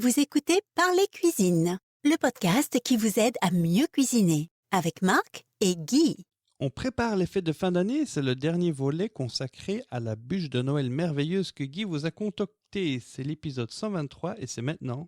Vous écoutez Parler Cuisine, le podcast qui vous aide à mieux cuisiner, avec Marc et Guy. On prépare les fêtes de fin d'année, c'est le dernier volet consacré à la bûche de Noël merveilleuse que Guy vous a concoctée. C'est l'épisode 123 et c'est maintenant.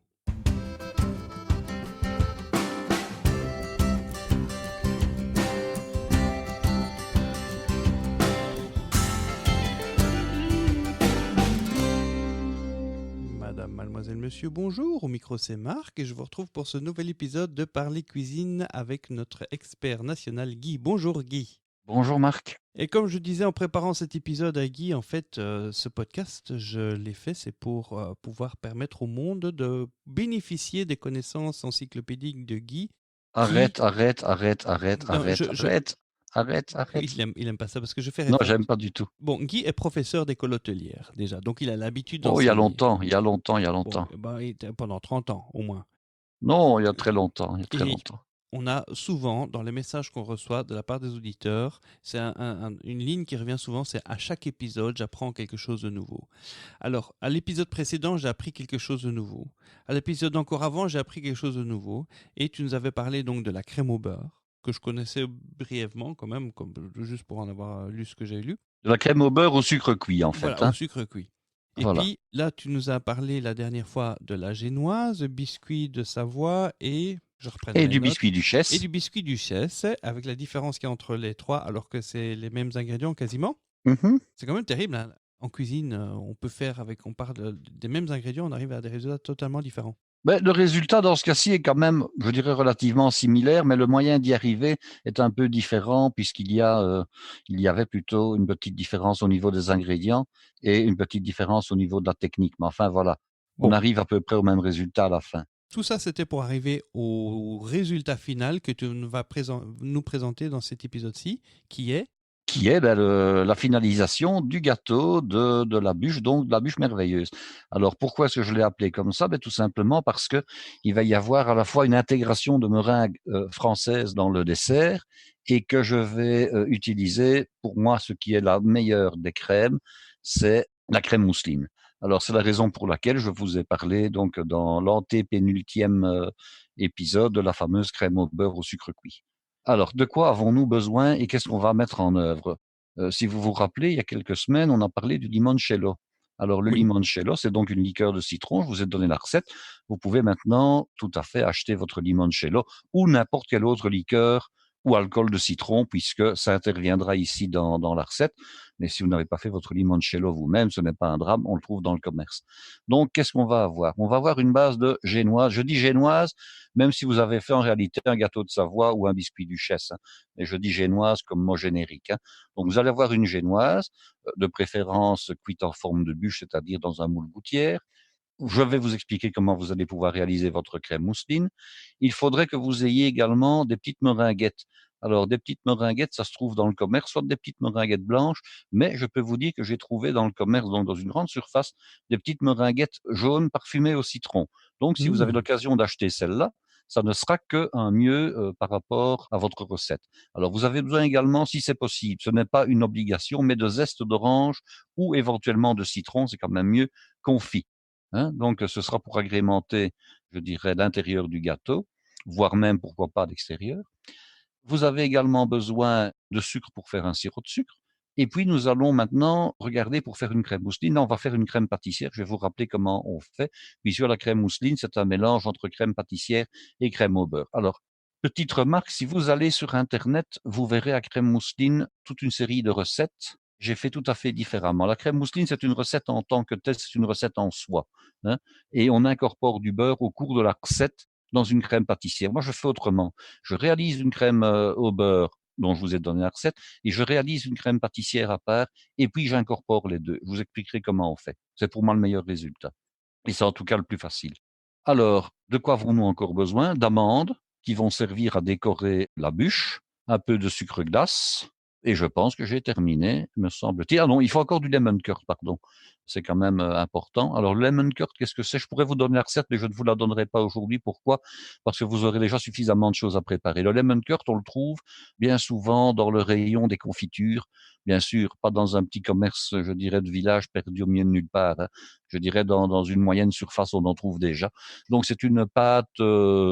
Madame, mademoiselle, monsieur, bonjour. Au micro, c'est Marc et je vous retrouve pour ce nouvel épisode de Parler Cuisine avec notre expert national Guy. Bonjour Guy. Bonjour Marc. Et comme je disais en préparant cet épisode à Guy, en fait, ce podcast, je l'ai fait, c'est pour pouvoir permettre au monde de bénéficier des connaissances encyclopédiques de Guy. Arrête. Non, il aime pas ça parce que je fais Non, référence. j'aime pas du tout. Bon, Guy est professeur d'école hôtelière déjà, donc il a l'habitude Oh, il y a d'enseigner. longtemps. Bon, il était pendant 30 ans au moins. Non, il y a très longtemps. Et on a souvent, dans les messages qu'on reçoit de la part des auditeurs, c'est une ligne qui revient souvent, c'est à chaque épisode, j'apprends quelque chose de nouveau. Alors, à l'épisode précédent, j'ai appris quelque chose de nouveau. À l'épisode encore avant, j'ai appris quelque chose de nouveau. Et tu nous avais parlé donc de la crème au beurre, que je connaissais brièvement quand même, juste pour en avoir lu ce que j'ai lu. De la crème au beurre au sucre cuit, en fait. Voilà, au sucre cuit. Et Voilà. puis, là, tu nous as parlé la dernière fois de la génoise, biscuit de Savoie et... Et du biscuit duchesse. Et du biscuit duchesse, avec la différence qu'il y a entre les trois, alors que c'est les mêmes ingrédients quasiment. Mhm. C'est quand même terrible, hein. En cuisine, on peut faire on parle des mêmes ingrédients, on arrive à des résultats totalement différents. Ben, le résultat dans ce cas-ci est quand même, je dirais, relativement similaire, mais le moyen d'y arriver est un peu différent puisqu'il y avait plutôt une petite différence au niveau des ingrédients et une petite différence au niveau de la technique. Mais enfin, voilà, on Bon. arrive à peu près au même résultat à la fin. Tout ça, c'était pour arriver au résultat final que tu vas nous présenter dans cet épisode-ci, qui est la finalisation du gâteau de la bûche, donc de la bûche merveilleuse. Alors pourquoi est-ce que je l'ai appelé comme ça? Tout simplement parce que il va y avoir à la fois une intégration de meringue française dans le dessert et que je vais utiliser, pour moi, ce qui est la meilleure des crèmes, c'est la crème mousseline. Alors c'est la raison pour laquelle je vous ai parlé donc dans l'antépénultième épisode de la fameuse crème au beurre au sucre cuit. Alors, de quoi avons-nous besoin et qu'est-ce qu'on va mettre en œuvre? Si vous vous rappelez, il y a quelques semaines, on a parlé du limoncello. Alors, le Oui. limoncello, c'est donc une liqueur de citron. Je vous ai donné la recette. Vous pouvez maintenant tout à fait acheter votre limoncello ou n'importe quelle autre liqueur ou alcool de citron, puisque ça interviendra ici dans la recette. Mais si vous n'avez pas fait votre limoncello vous-même, ce n'est pas un drame, on le trouve dans le commerce. Donc, qu'est-ce qu'on va avoir? On va avoir une base de génoise. Je dis génoise, même si vous avez fait en réalité un gâteau de Savoie ou un biscuit duchesse. Et je dis génoise comme mot générique. Donc, vous allez avoir une génoise, de préférence cuite en forme de bûche, c'est-à-dire dans un moule gouttière. Je vais vous expliquer comment vous allez pouvoir réaliser votre crème mousseline. Il faudrait que vous ayez également des petites meringuettes. Alors, des petites meringuettes, ça se trouve dans le commerce, soit des petites meringuettes blanches, mais je peux vous dire que j'ai trouvé dans le commerce, donc dans une grande surface, des petites meringuettes jaunes parfumées au citron. Donc, si vous avez l'occasion d'acheter celle-là, ça ne sera qu'un mieux par rapport à votre recette. Alors, vous avez besoin également, si c'est possible, ce n'est pas une obligation, mais de zeste d'orange ou éventuellement de citron, c'est quand même mieux, confit. Donc, ce sera pour agrémenter, je dirais, l'intérieur du gâteau, voire même, pourquoi pas, l'extérieur. Vous avez également besoin de sucre pour faire un sirop de sucre. Et puis, nous allons maintenant regarder pour faire une crème mousseline. Là, on va faire une crème pâtissière. Je vais vous rappeler comment on fait. Puis sur la crème mousseline, c'est un mélange entre crème pâtissière et crème au beurre. Alors, petite remarque, si vous allez sur Internet, vous verrez à crème mousseline toute une série de recettes. J'ai fait tout à fait différemment. La crème mousseline, c'est une recette en tant que telle, c'est une recette en soi. Et on incorpore du beurre au cours de la recette dans une crème pâtissière. Moi, je fais autrement. Je réalise une crème au beurre dont je vous ai donné la recette, et je réalise une crème pâtissière à part, et puis j'incorpore les deux. Je vous expliquerai comment on fait. C'est pour moi le meilleur résultat. Et c'est en tout cas le plus facile. Alors, de quoi avons-nous encore besoin? D'amandes qui vont servir à décorer la bûche, un peu de sucre glace, Et je pense que j'ai terminé, me semble-t-il. Ah non, il faut encore du lemon curd, pardon. C'est quand même important. Alors, le lemon curd, qu'est-ce que c'est? Je pourrais vous donner la recette, mais je ne vous la donnerai pas aujourd'hui. Pourquoi? Parce que vous aurez déjà suffisamment de choses à préparer. Le lemon curd, on le trouve bien souvent dans le rayon des confitures. Bien sûr, pas dans un petit commerce, je dirais, de village perdu au milieu de nulle part, hein. Je dirais dans une moyenne surface, on en trouve déjà. Donc, c'est une pâte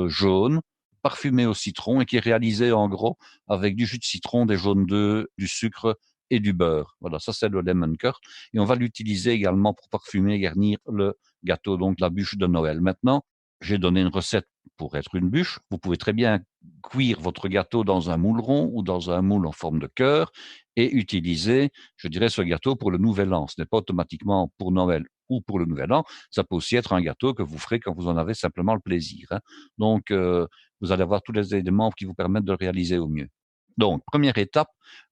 jaune, parfumée au citron et qui est réalisée en gros avec du jus de citron, des jaunes d'œufs, du sucre et du beurre. Voilà, ça c'est le lemon curd. Et on va l'utiliser également pour parfumer et garnir le gâteau, donc la bûche de Noël. Maintenant, j'ai donné une recette pour être une bûche. Vous pouvez très bien cuire votre gâteau dans un moule rond ou dans un moule en forme de cœur et utiliser, je dirais, ce gâteau pour le Nouvel An. Ce n'est pas automatiquement pour Noël ou pour le Nouvel An. Ça peut aussi être un gâteau que vous ferez quand vous en avez simplement le plaisir, hein. Donc, vous allez avoir tous les éléments qui vous permettent de le réaliser au mieux. Donc, première étape,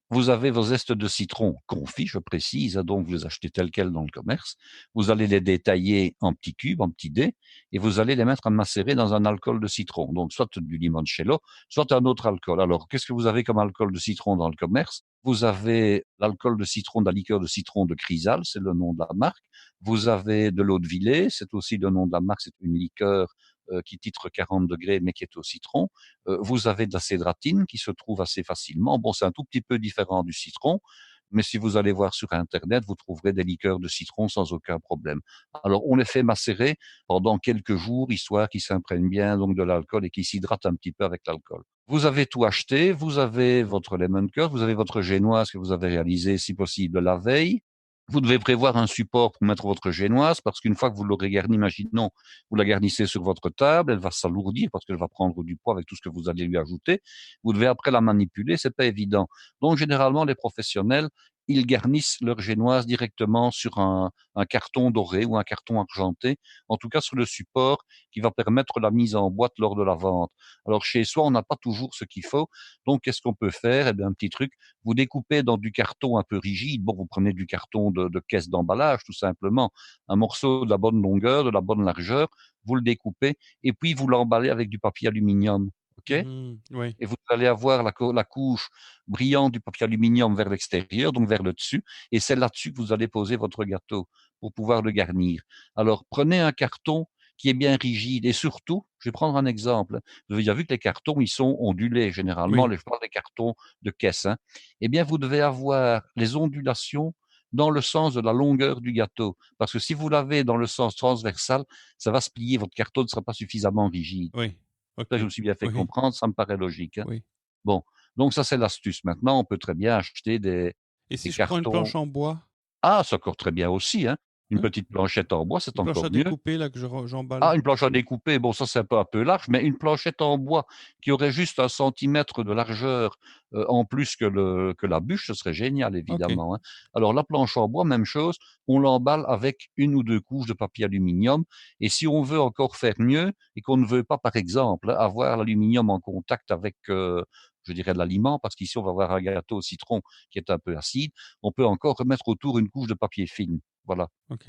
vous avez vos zestes de citron confits, je précise, hein, donc vous les achetez tels quels dans le commerce. Vous allez les détailler en petits cubes, en petits dés, et vous allez les mettre à macérer dans un alcool de citron. Donc, soit du limoncello, soit un autre alcool. Alors, qu'est-ce que vous avez comme alcool de citron dans le commerce? Vous avez l'alcool de citron, de la liqueur de citron de Chrysal, c'est le nom de la marque. Vous avez de l'eau de Villers, c'est aussi le nom de la marque, c'est une liqueur qui titre 40 degrés, mais qui est au citron. Vous avez de la cédratine qui se trouve assez facilement. Bon, c'est un tout petit peu différent du citron, mais si vous allez voir sur Internet, vous trouverez des liqueurs de citron sans aucun problème. Alors, on les fait macérer pendant quelques jours, histoire qu'ils s'imprègnent bien donc de l'alcool et qu'ils s'hydratent un petit peu avec l'alcool. Vous avez tout acheté, vous avez votre lemon curd, vous avez votre génoise que vous avez réalisée, si possible, la veille. Vous devez prévoir un support pour mettre votre génoise, parce qu'une fois que vous l'aurez garnie, imaginons, vous la garnissez sur votre table, elle va s'alourdir parce qu'elle va prendre du poids avec tout ce que vous allez lui ajouter. Vous devez après la manipuler, c'est pas évident. Donc, généralement, les professionnels, ils garnissent leur génoise directement sur un carton doré ou un carton argenté, en tout cas sur le support qui va permettre la mise en boîte lors de la vente. Alors, chez soi, on n'a pas toujours ce qu'il faut. Donc, qu'est-ce qu'on peut faire? Eh bien, un petit truc, vous découpez dans du carton un peu rigide. Bon, vous prenez du carton de caisse d'emballage, tout simplement. Un morceau de la bonne longueur, de la bonne largeur, vous le découpez et puis vous l'emballez avec du papier aluminium. OK? Oui. Et vous allez avoir la couche brillante du papier aluminium vers l'extérieur, donc vers le dessus, et c'est là-dessus que vous allez poser votre gâteau pour pouvoir le garnir. Alors, prenez un carton qui est bien rigide et surtout, je vais prendre un exemple. Vous avez déjà vu que les cartons, ils sont ondulés généralement, Oui. je parle des cartons de caisse, hein. Eh bien, vous devez avoir les ondulations dans le sens de la longueur du gâteau. Parce que si vous l'avez dans le sens transversal, ça va se plier, votre carton ne sera pas suffisamment rigide. Oui. Ça, OK. je me suis bien fait Oui. comprendre, ça me paraît logique, hein. Oui. Bon, donc ça, c'est l'astuce. Maintenant, on peut très bien acheter Et des si je prends une cartons. planche en bois? Ah, c'est encore très bien aussi, hein. Une Hein? petite planchette en bois, c'est Une planche encore à mieux. découper là que j'emballe? Ah, une planche à découper, bon ça c'est un peu large, mais une planchette en bois qui aurait juste 1 centimètre de largeur, en plus que la bûche, ce serait génial OK. évidemment, hein. Alors la planche en bois, même chose, on l'emballe avec 1 ou 2 couches de papier aluminium et si on veut encore faire mieux et qu'on ne veut pas, par exemple, avoir l'aluminium en contact avec, je dirais de l'aliment, parce qu'ici on va avoir un gâteau au citron qui est un peu acide, on peut encore remettre autour une couche de papier film. Voilà. OK.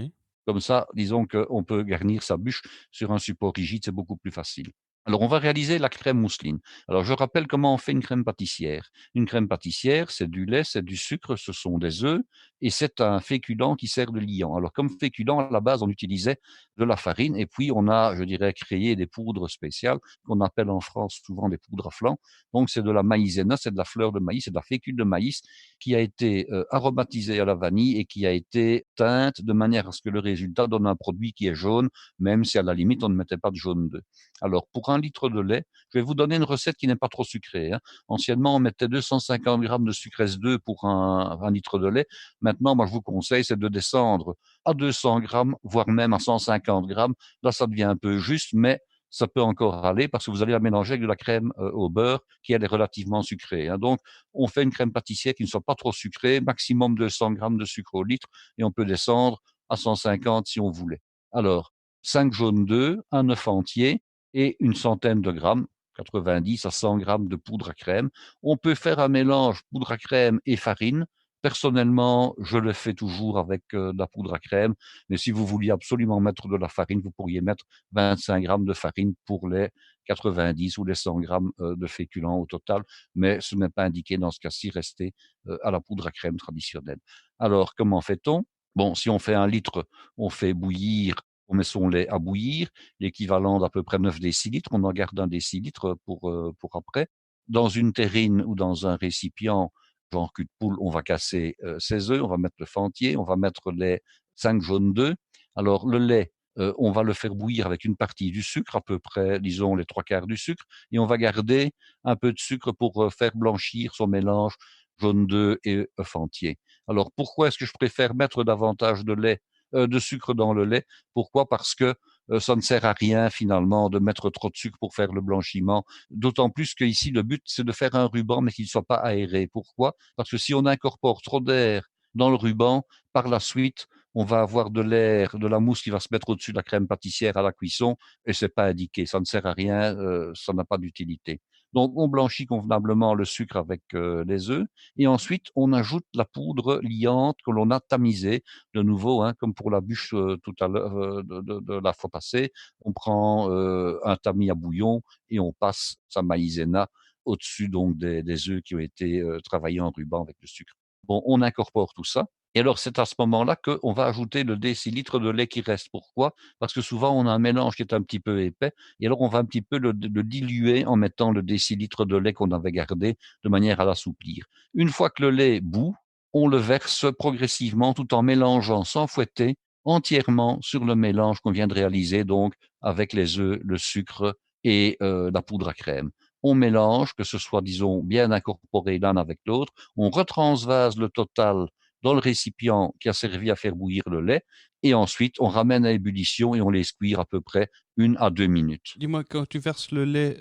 Comme ça, disons qu'on peut garnir sa bûche sur un support rigide, c'est beaucoup plus facile. Alors, on va réaliser la crème mousseline. Alors, je rappelle comment on fait une crème pâtissière. Une crème pâtissière, c'est du lait, c'est du sucre, ce sont des œufs et c'est un féculent qui sert de liant. Alors, comme féculent, à la base, on utilisait de la farine et puis on a, je dirais, créé des poudres spéciales qu'on appelle en France souvent des poudres à flanc. Donc, c'est de la maïzena, c'est de la fleur de maïs, c'est de la fécule de maïs qui a été aromatisée à la vanille et qui a été teinte de manière à ce que le résultat donne un produit qui est jaune, même si à la limite on ne mettait pas de jaune d'œuf. Alors pour 1 litre de lait, je vais vous donner une recette qui n'est pas trop sucrée, hein. Anciennement, on mettait 250 grammes de sucre S2 pour un litre de lait. Maintenant, moi je vous conseille, c'est de descendre à 200 grammes, voire même à 150 grammes. Là, ça devient un peu juste, mais ça peut encore aller parce que vous allez la mélanger avec de la crème au beurre qui elle est relativement sucrée, hein. Donc on fait une crème pâtissière qui ne soit pas trop sucrée, maximum 200 grammes de sucre au litre et on peut descendre à 150 si on voulait. Alors 5 jaunes d'œufs, un œuf entier et une centaine de grammes, 90 à 100 grammes de poudre à crème. On peut faire un mélange poudre à crème et farine Personnellement, je le fais toujours avec de la poudre à crème, mais si vous vouliez absolument mettre de la farine, vous pourriez mettre 25 grammes de farine pour les 90 ou les 100 grammes de féculents au total, mais ce n'est pas indiqué dans ce cas-ci, restez à la poudre à crème traditionnelle. Alors, comment fait-on? Bon, si on fait 1 litre, on fait bouillir, on met son lait à bouillir, l'équivalent d'à peu près 9 décilitres, on en garde 1 décilitre pour après. Dans une terrine ou dans un récipient, genre cul de poule, on va casser ses œufs, on va mettre le fond entier, on va mettre les 5 jaunes d'œufs. Alors le lait, on va le faire bouillir avec une partie du sucre, à peu près, disons, les 3/4 du sucre, et on va garder un peu de sucre pour faire blanchir son mélange jaune d'œuf et œuf entier. Alors pourquoi est-ce que je préfère mettre davantage de sucre dans le lait? Pourquoi? Parce que ça ne sert à rien finalement de mettre trop de sucre pour faire le blanchiment. D'autant plus qu'ici, le but, c'est de faire un ruban, mais qu'il ne soit pas aéré. Pourquoi? Parce que si on incorpore trop d'air dans le ruban, par la suite, on va avoir de l'air, de la mousse qui va se mettre au-dessus de la crème pâtissière à la cuisson, et c'est pas indiqué. Ça ne sert à rien, ça n'a pas d'utilité. Donc, on blanchit convenablement le sucre avec les œufs, et ensuite, on ajoute la poudre liante que l'on a tamisée. De nouveau, hein, comme pour la bûche tout à l'heure de la fois passée, on prend un tamis à bouillon et on passe sa maïzena au-dessus donc des œufs qui ont été travaillés en ruban avec le sucre. Bon, on incorpore tout ça. Et alors, c'est à ce moment-là qu'on va ajouter le décilitre de lait qui reste. Pourquoi? Parce que souvent, on a un mélange qui est un petit peu épais, et alors on va un petit peu le diluer en mettant le décilitre de lait qu'on avait gardé, de manière à l'assouplir. Une fois que le lait bout, on le verse progressivement tout en mélangeant sans fouetter entièrement sur le mélange qu'on vient de réaliser, donc avec les œufs, le sucre et la poudre à crème. On mélange, que ce soit, disons, bien incorporé l'un avec l'autre. On retransvase le total dans le récipient qui a servi à faire bouillir le lait, et ensuite on ramène à ébullition et on laisse cuire à peu près 1 à 2 minutes. Dis-moi, quand tu verses le lait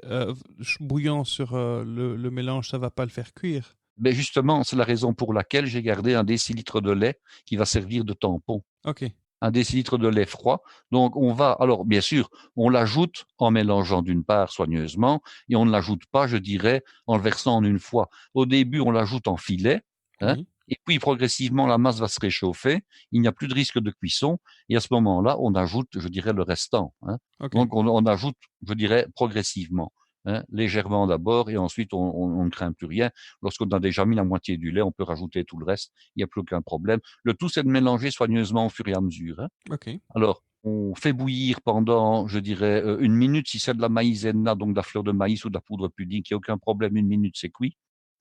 bouillant sur le mélange, ça va pas le faire cuire? Mais justement, c'est la raison pour laquelle j'ai gardé 1 décilitre de lait qui va servir de tampon. Ok. 1 décilitre de lait froid. Donc on va, alors bien sûr, on l'ajoute en mélangeant d'une part soigneusement, et on ne l'ajoute pas, je dirais, en le versant en une fois. Au début, on l'ajoute en filet, hein, Oui. et puis progressivement, la masse va se réchauffer, il n'y a plus de risque de cuisson, et à ce moment-là, on ajoute, je dirais, le restant, hein. Ok. Donc on ajoute, je dirais, progressivement, hein, légèrement d'abord, et ensuite on ne craint plus rien. Lorsqu'on a déjà mis la moitié du lait, on peut rajouter tout le reste, il n'y a plus aucun problème. Le tout, c'est de mélanger soigneusement au fur et à mesure, hein. Ok. Alors, on fait bouillir pendant, je dirais, 1 minute. Si c'est de la maïzena, donc de la fleur de maïs ou de la poudre pudding, il n'y a aucun problème, 1 minute, c'est cuit.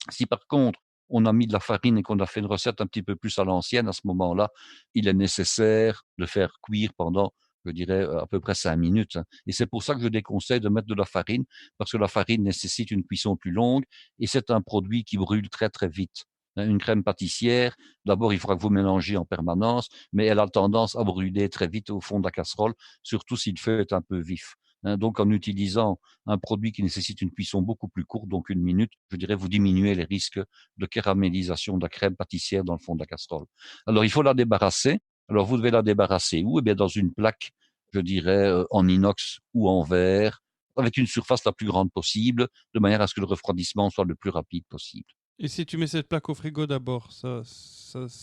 Si par contre, on a mis de la farine et qu'on a fait une recette un petit peu plus à l'ancienne, à ce moment-là, il est nécessaire de faire cuire pendant, je dirais, à peu près 5 minutes, hein. Et c'est pour ça que je déconseille de mettre de la farine, parce que la farine nécessite une cuisson plus longue, et c'est un produit qui brûle très, très vite, hein. Une crème pâtissière, d'abord, il faudra que vous mélangiez en permanence, mais elle a tendance à brûler très vite au fond de la casserole, surtout si le feu est un peu vif, hein. Donc, en utilisant un produit qui nécessite une cuisson beaucoup plus courte, donc 1 minute, je dirais, vous diminuez les risques de caramélisation de la crème pâtissière dans le fond de la casserole. Alors, il faut la débarrasser. Alors, vous devez la débarrasser où? Eh bien, dans une plaque, je dirais, en inox ou en verre, avec une surface la plus grande possible, de manière à ce que le refroidissement soit le plus rapide possible. Et si tu mets cette plaque au frigo d'abord, ça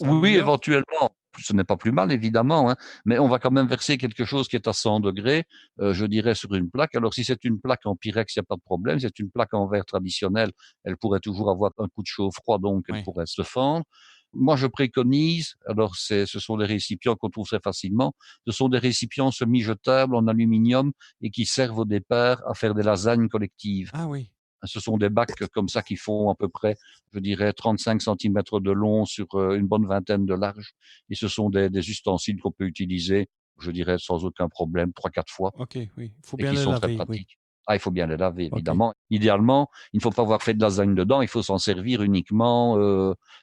Oui, améliore? éventuellement, ce n'est pas plus mal évidemment, hein, mais on va quand même verser quelque chose qui est à 100 degrés, je dirais sur une plaque. Alors si c'est une plaque en pyrex, il y a pas de problème. Si c'est une plaque en verre traditionnelle, elle pourrait toujours avoir un coup de chaud-froid, donc elle Oui. pourrait se fendre. Moi, je préconise, alors ce sont des récipients qu'on trouve très facilement, ce sont des récipients semi-jetables en aluminium et qui servent au départ à faire des lasagnes collectives. Ah oui. Ce sont des bacs comme ça qui font à peu près, je dirais, 35 centimètres de long sur une bonne vingtaine de large. Et ce sont des ustensiles qu'on peut utiliser, je dirais, sans aucun problème, 3, 4 fois, Ok, oui. Il faut et bien qui les sont très laver, oui. pratiques. Ah, il faut bien les laver, Ok. évidemment. Idéalement, il ne faut pas avoir fait de lasagne dedans, il faut s'en servir uniquement,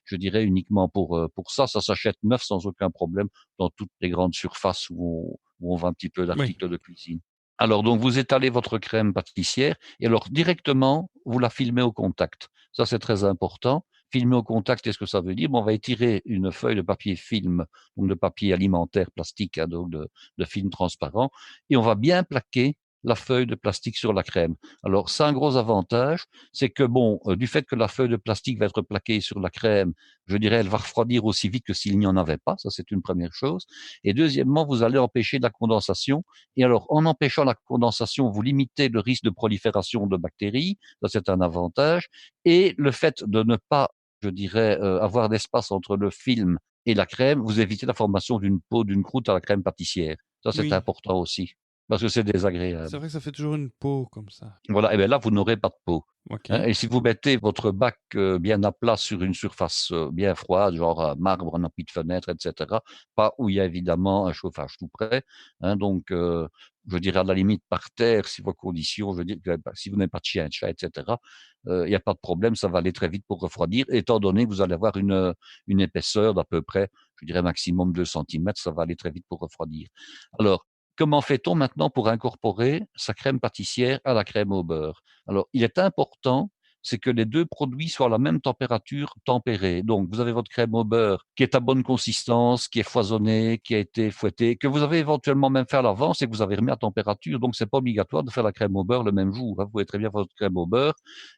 je dirais, uniquement pour ça. Ça s'achète neuf sans aucun problème dans toutes les grandes surfaces où on vend un petit peu Oui. d'articles de cuisine. Alors, donc, vous étalez votre crème pâtissière, et alors, directement, vous la filmez au contact. Ça, c'est très important. Filmer au contact, qu'est-ce que ça veut dire? Bon, on va étirer une feuille de papier film, donc de papier alimentaire plastique, hein, donc de film transparent, et on va bien plaquer la feuille de plastique sur la crème. Alors, ça a un gros avantage, c'est que bon, du fait que la feuille de plastique va être plaquée sur la crème, je dirais, elle va refroidir aussi vite que s'il n'y en avait pas. Ça, c'est une première chose. Et deuxièmement, vous allez empêcher la condensation. Et alors, en empêchant la condensation, vous limitez le risque de prolifération de bactéries. Ça, c'est un avantage. Et le fait de ne pas, je dirais, avoir d'espace entre le film et la crème, vous évitez la formation d'une peau, d'une croûte à la crème pâtissière. Ça, c'est Oui, important aussi, parce que c'est c'est désagréable. vrai que ça fait toujours une peau comme ça. Voilà, et bien là, vous n'aurez pas de peau. Ok. Hein. Et si vous mettez votre bac bien à plat sur une surface bien froide, genre marbre, un appui de fenêtre, etc., pas où il y a évidemment un chauffage tout près, hein, donc je dirais à la limite par terre, si vos conditions, je veux dire, si vous n'avez pas de chien, de chat, etc., il n'y a pas de problème, ça va aller très vite pour refroidir, étant donné que vous allez avoir une épaisseur d'à peu près, je dirais maximum 2 centimètres, ça va aller très vite pour refroidir. Alors, comment fait-on maintenant pour incorporer sa crème pâtissière à la crème au beurre? Alors, il est important, c'est que les 2 produits soient à la même température tempérée. Donc, vous avez votre crème au beurre qui est à bonne consistance, qui est foisonnée, qui a été fouettée, que vous avez éventuellement même fait à l'avance et que vous avez remis à température. Donc, c'est pas obligatoire de faire la crème au beurre le même jour, hein. Vous pouvez très bien faire votre crème au beurre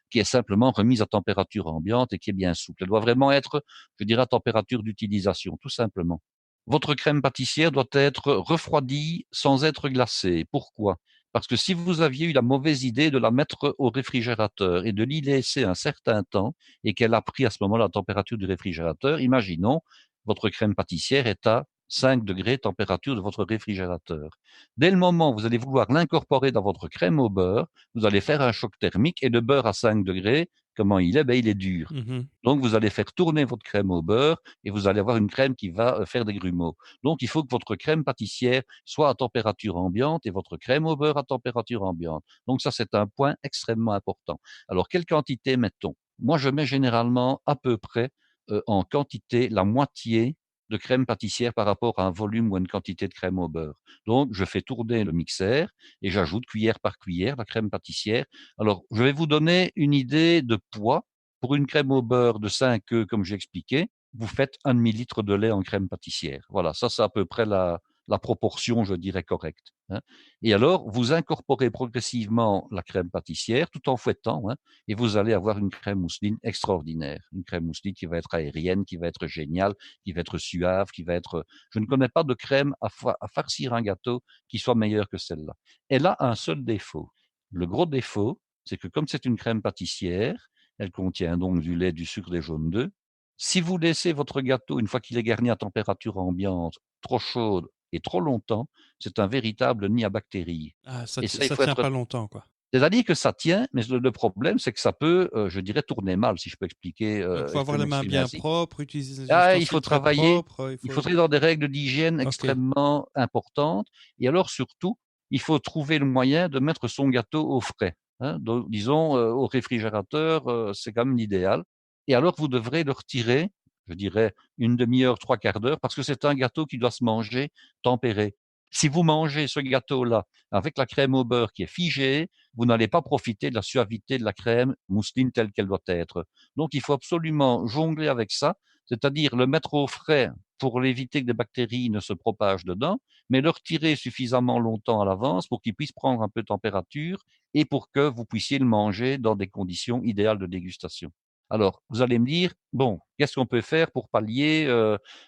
qui est simplement remise à température ambiante et qui est bien souple. Elle doit vraiment être, je dirais, à température d'utilisation, tout simplement. Votre crème pâtissière doit être refroidie sans être glacée. Pourquoi? Parce que si vous aviez eu la mauvaise idée de la mettre au réfrigérateur et de l'y laisser un certain temps et qu'elle a pris à ce moment-là la température du réfrigérateur, imaginons, votre crème pâtissière est à 5 degrés température de votre réfrigérateur. Dès le moment où vous allez vouloir l'incorporer dans votre crème au beurre, vous allez faire un choc thermique et le beurre à 5 degrés, comment il est? Ben, il est dur. Mhm. Donc, vous allez faire tourner votre crème au beurre et vous allez avoir une crème qui va faire des grumeaux. Donc, il faut que votre crème pâtissière soit à température ambiante et votre crème au beurre à température ambiante. Donc, ça, c'est un point extrêmement important. Alors, quelle quantité mettons? Moi, je mets généralement à peu près en quantité la moitié de crème pâtissière par rapport à un volume ou à une quantité de crème au beurre. Donc, je fais tourner le mixeur et j'ajoute cuillère par cuillère la crème pâtissière. Alors, je vais vous donner une idée de poids. Pour une crème au beurre de 5 œufs, comme j'ai expliqué, vous faites un demi-litre de lait en crème pâtissière. Voilà, ça, c'est à peu près la proportion, je dirais, correcte, hein. Et alors, vous incorporez progressivement la crème pâtissière tout en fouettant, hein, et vous allez avoir une crème mousseline extraordinaire. Une crème mousseline qui va être aérienne, qui va être géniale, qui va être suave, qui va être... Je ne connais pas de crème à farcir un gâteau qui soit meilleure que celle-là. Elle a un seul défaut. Le gros défaut, c'est que comme c'est une crème pâtissière, elle contient donc du lait, du sucre, des jaunes d'œufs. Si vous laissez votre gâteau, une fois qu'il est garni à température ambiante, trop chaude et trop longtemps, c'est un véritable nid à bactéries. Ah, Et ça, il ça faut tient être... pas longtemps, quoi. C'est-à-dire que ça tient, mais le problème, c'est que ça peut, je dirais, tourner mal, si je peux expliquer, Donc, faut je peux avoir les mains m'exprimer bien ainsi. propres, utiliser des Ah, il faut ustensiles très travailler, propres. Il il faut. faut travailler dans des règles d'hygiène Ok. extrêmement importantes. Et alors, surtout, il faut trouver le moyen de mettre son gâteau au frais, hein. Donc, disons, au réfrigérateur, c'est quand même l'idéal. Et alors, vous devrez le retirer, je dirais, une demi-heure, trois quarts d'heure, parce que c'est un gâteau qui doit se manger tempéré. Si vous mangez ce gâteau-là avec la crème au beurre qui est figée, vous n'allez pas profiter de la suavité de la crème mousseline telle qu'elle doit être. Donc, il faut absolument jongler avec ça, c'est-à-dire le mettre au frais pour éviter que des bactéries ne se propagent dedans, mais le retirer suffisamment longtemps à l'avance pour qu'il puisse prendre un peu de température et pour que vous puissiez le manger dans des conditions idéales de dégustation. Alors, vous allez me dire, bon, qu'est-ce qu'on peut faire pour pallier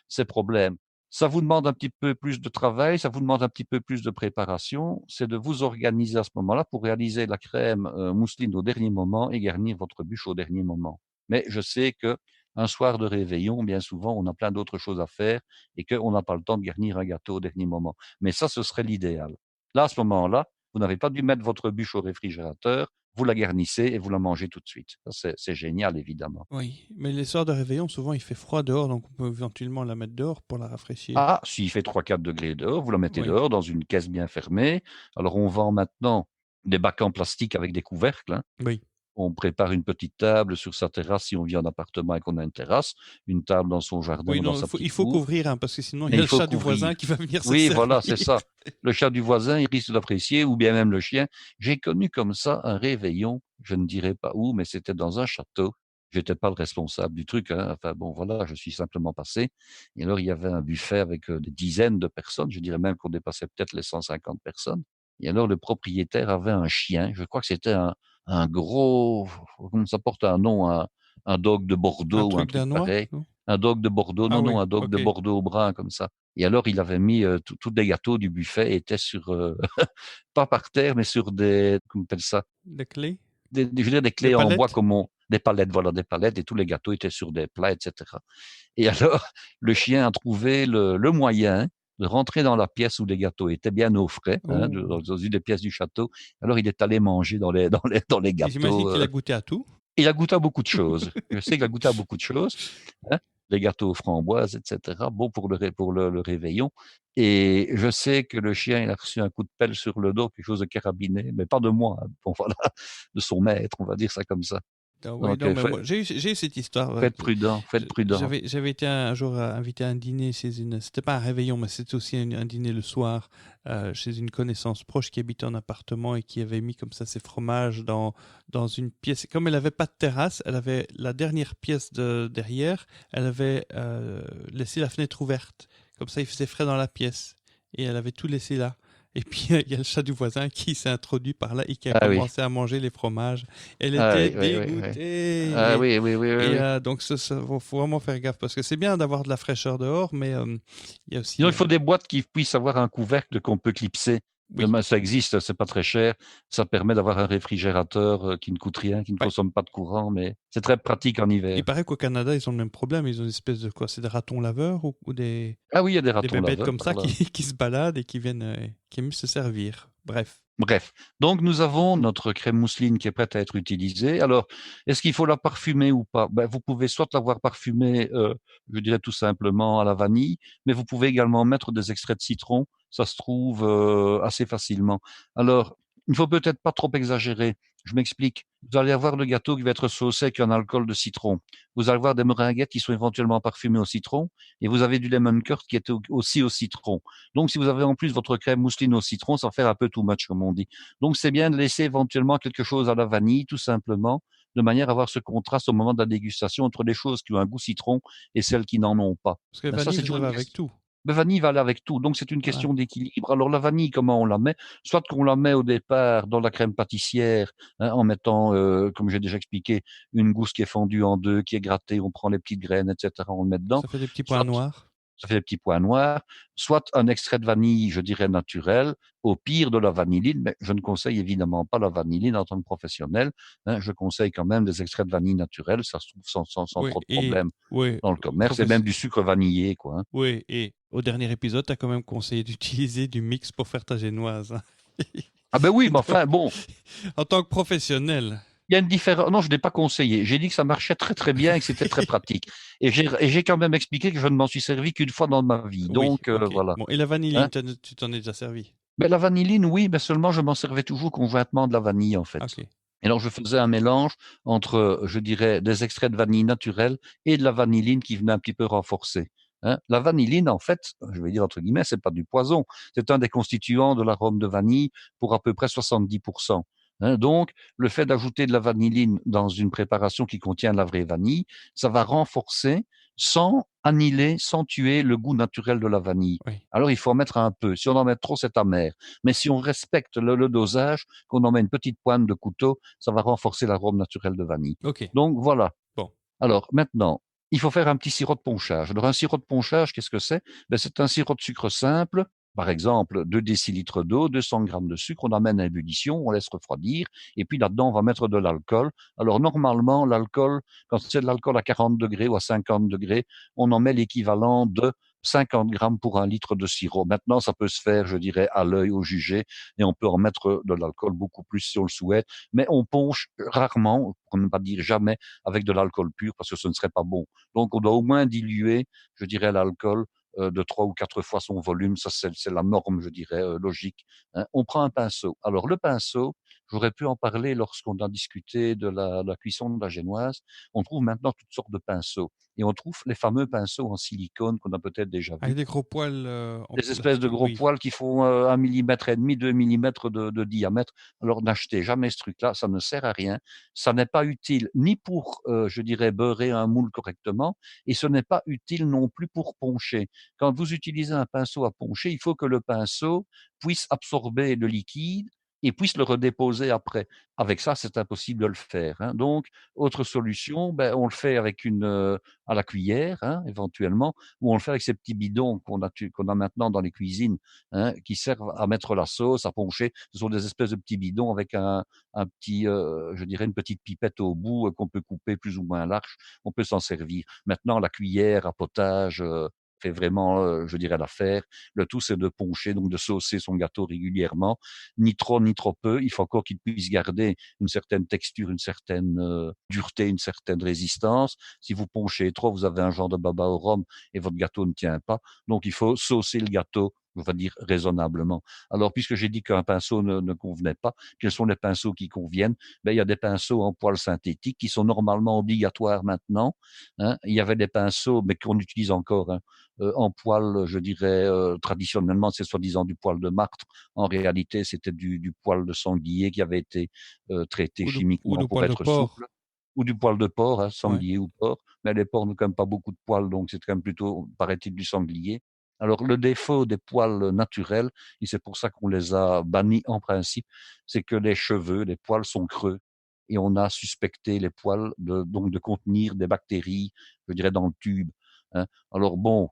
ces problèmes? Ça vous demande un petit peu plus de travail, ça vous demande un petit peu plus de préparation, c'est de vous organiser à ce moment-là pour réaliser la crème mousseline au dernier moment et garnir votre bûche au dernier moment. Mais je sais que un soir de réveillon, bien souvent, on a plein d'autres choses à faire et qu'on n'a pas le temps de garnir un gâteau au dernier moment. Mais ça, ce serait l'idéal. Là, à ce moment-là, vous n'avez pas dû mettre votre bûche au réfrigérateur, vous la garnissez et vous la mangez tout de suite. Ça, c'est génial, évidemment. Oui. Mais les soirs de réveillon, souvent, il fait froid dehors, donc on peut éventuellement la mettre dehors pour la rafraîchir. Ah, s'il fait 3-4 degrés dehors, vous la mettez Oui. dehors dans une caisse bien fermée. Alors, on vend maintenant des bacs en plastique avec des couvercles, hein. Oui. On prépare une petite table sur sa terrasse si on vit en appartement et qu'on a une terrasse, une table dans son jardin Oui, ou dans non, sa il petite faut cour, couvrir, hein, parce que sinon, il y mais a il le faut chat du voisin couvrir. qui va venir se Oui, servir. voilà, c'est ça. Le chat du voisin, il risque d'apprécier ou bien même le chien. J'ai connu comme ça un réveillon, je ne dirai pas où, mais c'était dans un château. J'étais pas le responsable du truc, hein. Enfin bon, voilà, je suis simplement passé et alors il y avait un buffet avec, des dizaines de personnes, je dirais même qu'on dépassait peut-être les 150 personnes. Et alors, le propriétaire avait un chien. Je crois que c'était un gros, comment ça porte un nom, un dog de Un Bordeaux ou un truc truc danois? pareil. Non? Un dog de Bordeaux. Ah Non, non, oui, un dog de OK. Bordeaux brun comme ça. Et alors, il avait mis tous les gâteaux du buffet étaient sur, pas par terre, mais sur des, comment on appelle ça? Des clés? Je veux dire, des Des clés en bois palettes? comme des palettes, voilà, des palettes, et tous les gâteaux étaient sur des plats, etc. Et alors, le chien a trouvé le moyen de rentrer dans la pièce où les gâteaux étaient bien au frais, hein, Ouh! dans une des pièces du château. Alors, il est allé manger dans les Et j'imagine gâteaux. qu'il a goûté à tout? Il a goûté à beaucoup de choses. Je sais qu'il a goûté à beaucoup de choses, hein, les gâteaux aux framboises, etc. Bon pour le réveillon. Et je sais que le chien, il a reçu un coup de pelle sur le dos, quelque chose de carabiné, mais pas de moi, hein, bon, voilà, de son maître, on va dire ça comme ça. Ah oui, Donc, non, mais moi, j'ai eu cette histoire. faites prudent, faites prudent. J'avais été un jour invité à un dîner chez une. C'était pas un réveillon, mais c'était aussi un dîner le soir chez une connaissance proche qui habitait en appartement et qui avait mis comme ça ses fromages dans une pièce. Comme elle avait pas de terrasse, elle avait la dernière pièce de derrière. Elle avait laissé la fenêtre ouverte. Comme ça, il faisait frais dans la pièce et elle avait tout laissé là. Et puis, il y a le chat du voisin qui s'est introduit par là et qui a Ah oui, commencé à manger les fromages. Elle ah était oui, oui, oui, oui. dégoûtée. Ah oui, oui, oui, oui, Et oui. donc, faut vraiment faire gaffe parce que c'est bien d'avoir de la fraîcheur dehors, mais il y a Sinon, aussi. il faut des boîtes qui puissent avoir un couvercle qu'on peut clipser. Oui, Ça existe, c'est pas très cher. Ça permet d'avoir un réfrigérateur qui ne coûte rien, qui ne ouais. consomme pas de courant, mais c'est très pratique en Il hiver. paraît qu'au Canada, ils ont le même problème. Ils ont une espèce de quoi? C'est des ratons laveurs ou Ah oui, il y a des des ratons bébêtes laveurs comme par ça là. qui se baladent et qui aiment se servir. Bref. Bref, donc nous avons notre crème mousseline qui est prête à être utilisée. Alors, est-ce qu'il faut la parfumer ou pas? Ben, vous pouvez soit l'avoir parfumée, je dirais tout simplement à la vanille, mais vous pouvez également mettre des extraits de citron. Ça se trouve assez facilement. Alors, il faut peut-être pas trop exagérer. Je m'explique. Vous allez avoir le gâteau qui va être saucé avec un alcool de citron. Vous allez avoir des meringuettes qui sont éventuellement parfumées au citron, et vous avez du lemon curd qui est aussi au citron. Donc, si vous avez en plus votre crème mousseline au citron, ça va faire un peu too much, comme on dit. Donc, c'est bien de laisser éventuellement quelque chose à la vanille, tout simplement, de manière à avoir ce contraste au moment de la dégustation entre les choses qui ont un goût citron et celles qui n'en ont pas. Parce que Ben, ça, vanille, c'est toujours ça une va avec question. tout. La vanille va aller avec tout, donc c'est une Voilà. question d'équilibre. Alors la vanille, comment on la met? Soit qu'on la met au départ dans la crème pâtissière, hein, en mettant, comme j'ai déjà expliqué, une gousse qui est fendue en deux, qui est grattée, on prend les petites graines, etc., on le met dedans. Ça fait des petits points Soit noirs. ça fait des petits points noirs, soit un extrait de vanille, je dirais naturel, au pire de la vanilline, mais je ne conseille évidemment pas la vanilline en tant que professionnel, hein, je conseille quand même des extraits de vanille naturels, ça se trouve sans Oui, trop de et problèmes oui, dans le commerce, et même du sucre vanillé, quoi, hein. oui, et au dernier épisode, tu as quand même conseillé d'utiliser du mix pour faire ta génoise, hein. Ah ben oui, mais Donc, enfin, bon, en tant que professionnel. il y a une différence. Non, je n'ai pas conseillé. J'ai dit que ça marchait très très bien et que c'était très pratique. Et j'ai quand même expliqué que je ne m'en suis servi qu'une fois dans ma vie. Oui, Donc ok. voilà. Bon, et la vanilline, Hein. tu t'en es déjà servi? Mais la vanilline, oui, mais seulement je m'en servais toujours conjointement de la vanille en fait. Ok. Et alors je faisais un mélange entre, je dirais, des extraits de vanille naturels et de la vanilline qui venait un petit peu renforcer. Hein. La vanilline, en fait, je vais dire entre guillemets, c'est pas du poison. C'est un des constituants de l'arôme de vanille pour à peu près 70%. Hein. Donc, le fait d'ajouter de la vanilline dans une préparation qui contient de la vraie vanille, ça va renforcer sans annihiler, sans tuer le goût naturel de la vanille. Oui. Alors, il faut en mettre un peu. Si on en met trop, c'est amer. Mais si on respecte le dosage, qu'on en met une petite pointe de couteau, ça va renforcer l'arôme naturel de vanille. Ok. Donc voilà. Bon. Alors maintenant, il faut faire un petit sirop de ponchage. Alors un sirop de ponchage, qu'est-ce que c'est? Ben, c'est un sirop de sucre simple. Par exemple, 2 décilitres d'eau, 200 grammes de sucre, on amène à ébullition, on laisse refroidir, et puis là-dedans, on va mettre de l'alcool. Alors normalement, l'alcool, quand c'est de l'alcool à 40 degrés ou à 50 degrés, on en met l'équivalent de 50 grammes pour 1 litre de sirop. Maintenant, ça peut se faire, je dirais, à l'œil, au jugé, et on peut en mettre de l'alcool beaucoup plus si on le souhaite, mais on ponche rarement, pour ne pas dire jamais, avec de l'alcool pur parce que ce ne serait pas bon. Donc, on doit au moins diluer, je dirais, l'alcool de 3 ou 4 fois son volume. Ça, c'est la norme, je dirais, logique. Hein. On prend un pinceau. Alors, le pinceau, J'aurais pu en parler lorsqu'on a discuté de la cuisson de la génoise. On trouve maintenant toutes sortes de pinceaux et on trouve les fameux pinceaux en silicone qu'on a peut-être déjà vus. Avec des gros poils en Des espèces de plastique, gros oui. poils qui font 1 millimètre et demi, 2 millimètres de diamètre. Alors n'achetez jamais ce truc-là, ça ne sert à rien. Ça n'est pas utile ni pour, je dirais, beurrer un moule correctement et ce n'est pas utile non plus pour poncher. Quand vous utilisez un pinceau à poncher, il faut que le pinceau puisse absorber le liquide et puisse le redéposer après. Avec ça, c'est impossible de le faire, hein. Donc autre solution, ben, on le fait avec à la cuillère, hein, éventuellement, ou on le fait avec ces petits bidons qu'on a maintenant dans les cuisines, hein, qui servent à mettre la sauce, à poncher. Ce sont des espèces de petits bidons avec un petit, je dirais une petite pipette au bout, qu'on peut couper plus ou moins large. On peut s'en servir. Maintenant, la cuillère à potage, fait vraiment, je dirais l'affaire. Le tout, c'est de poncher, donc de saucer son gâteau régulièrement, ni trop ni trop peu. Il faut encore qu'il puisse garder une certaine texture, une certaine, dureté, une certaine résistance. Si vous ponchez trop, vous avez un genre de baba au rhum et votre gâteau ne tient pas. Donc, il faut saucer le gâteau, on va dire raisonnablement. Alors, puisque j'ai dit qu'un pinceau ne convenait pas, quels sont les pinceaux qui conviennent? Ben, il y a des pinceaux en poils synthétiques qui sont normalement obligatoires maintenant, hein. Il y avait des pinceaux, mais qu'on utilise encore, hein, en poil, je dirais, traditionnellement, c'est soi-disant du poil de martre. En réalité, c'était du poil de sanglier qui avait été traité Ou chimiquement de pour poils de être porc. souple, ou du poil de porc, hein, Ouais. sanglier ou porc. Mais les porcs n'ont quand même pas beaucoup de poils, donc c'est quand même plutôt, paraît-il, du sanglier. Alors le défaut des poils naturels, et c'est pour ça qu'on les a bannis en principe, c'est que les cheveux, les poils sont creux. Et on a suspecté les poils donc de contenir des bactéries, je dirais, dans le tube, hein. Alors bon,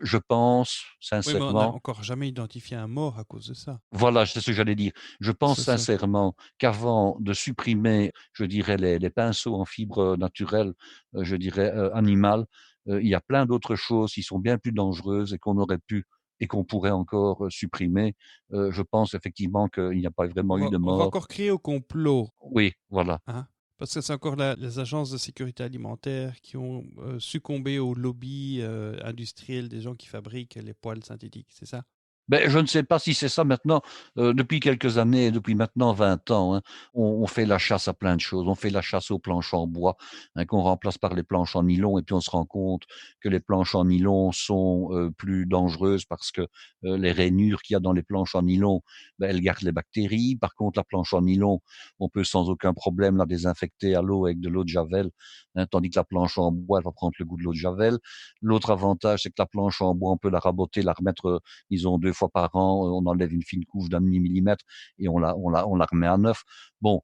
je pense Oui, mais on n'a sincèrement, encore jamais identifié un mort à cause de ça. voilà, c'est ce que j'allais dire. Je pense C'est ça. sincèrement qu'avant de supprimer, je dirais, les pinceaux en fibre naturelle, je dirais, animale, il y a plein d'autres choses qui sont bien plus dangereuses et qu'on aurait pu et qu'on pourrait encore, supprimer. Je pense effectivement qu'il n'y a pas vraiment eu de On va mort. encore crier au complot, Oui, voilà. hein, parce que c'est encore les agences de sécurité alimentaire qui ont succombé au lobby industriel des gens qui fabriquent les poils synthétiques, c'est ça? Ben, je ne sais pas si c'est ça maintenant, depuis quelques années, depuis maintenant 20 ans, hein, on fait la chasse à plein de choses. On fait la chasse aux planches en bois, hein, qu'on remplace par les planches en nylon et puis on se rend compte que les planches en nylon sont, plus dangereuses parce que, les rainures qu'il y a dans les planches en nylon, ben, elles gardent les bactéries. Par contre, la planche en nylon, on peut sans aucun problème la désinfecter à l'eau avec de l'eau de javel, hein, tandis que la planche en bois, elle va prendre le goût de l'eau de javel. L'autre avantage, c'est que la planche en bois, on peut la raboter, la remettre, disons 2 fois par an, on enlève une fine couche d'1/2 millimètre et on la remet à neuf. Bon,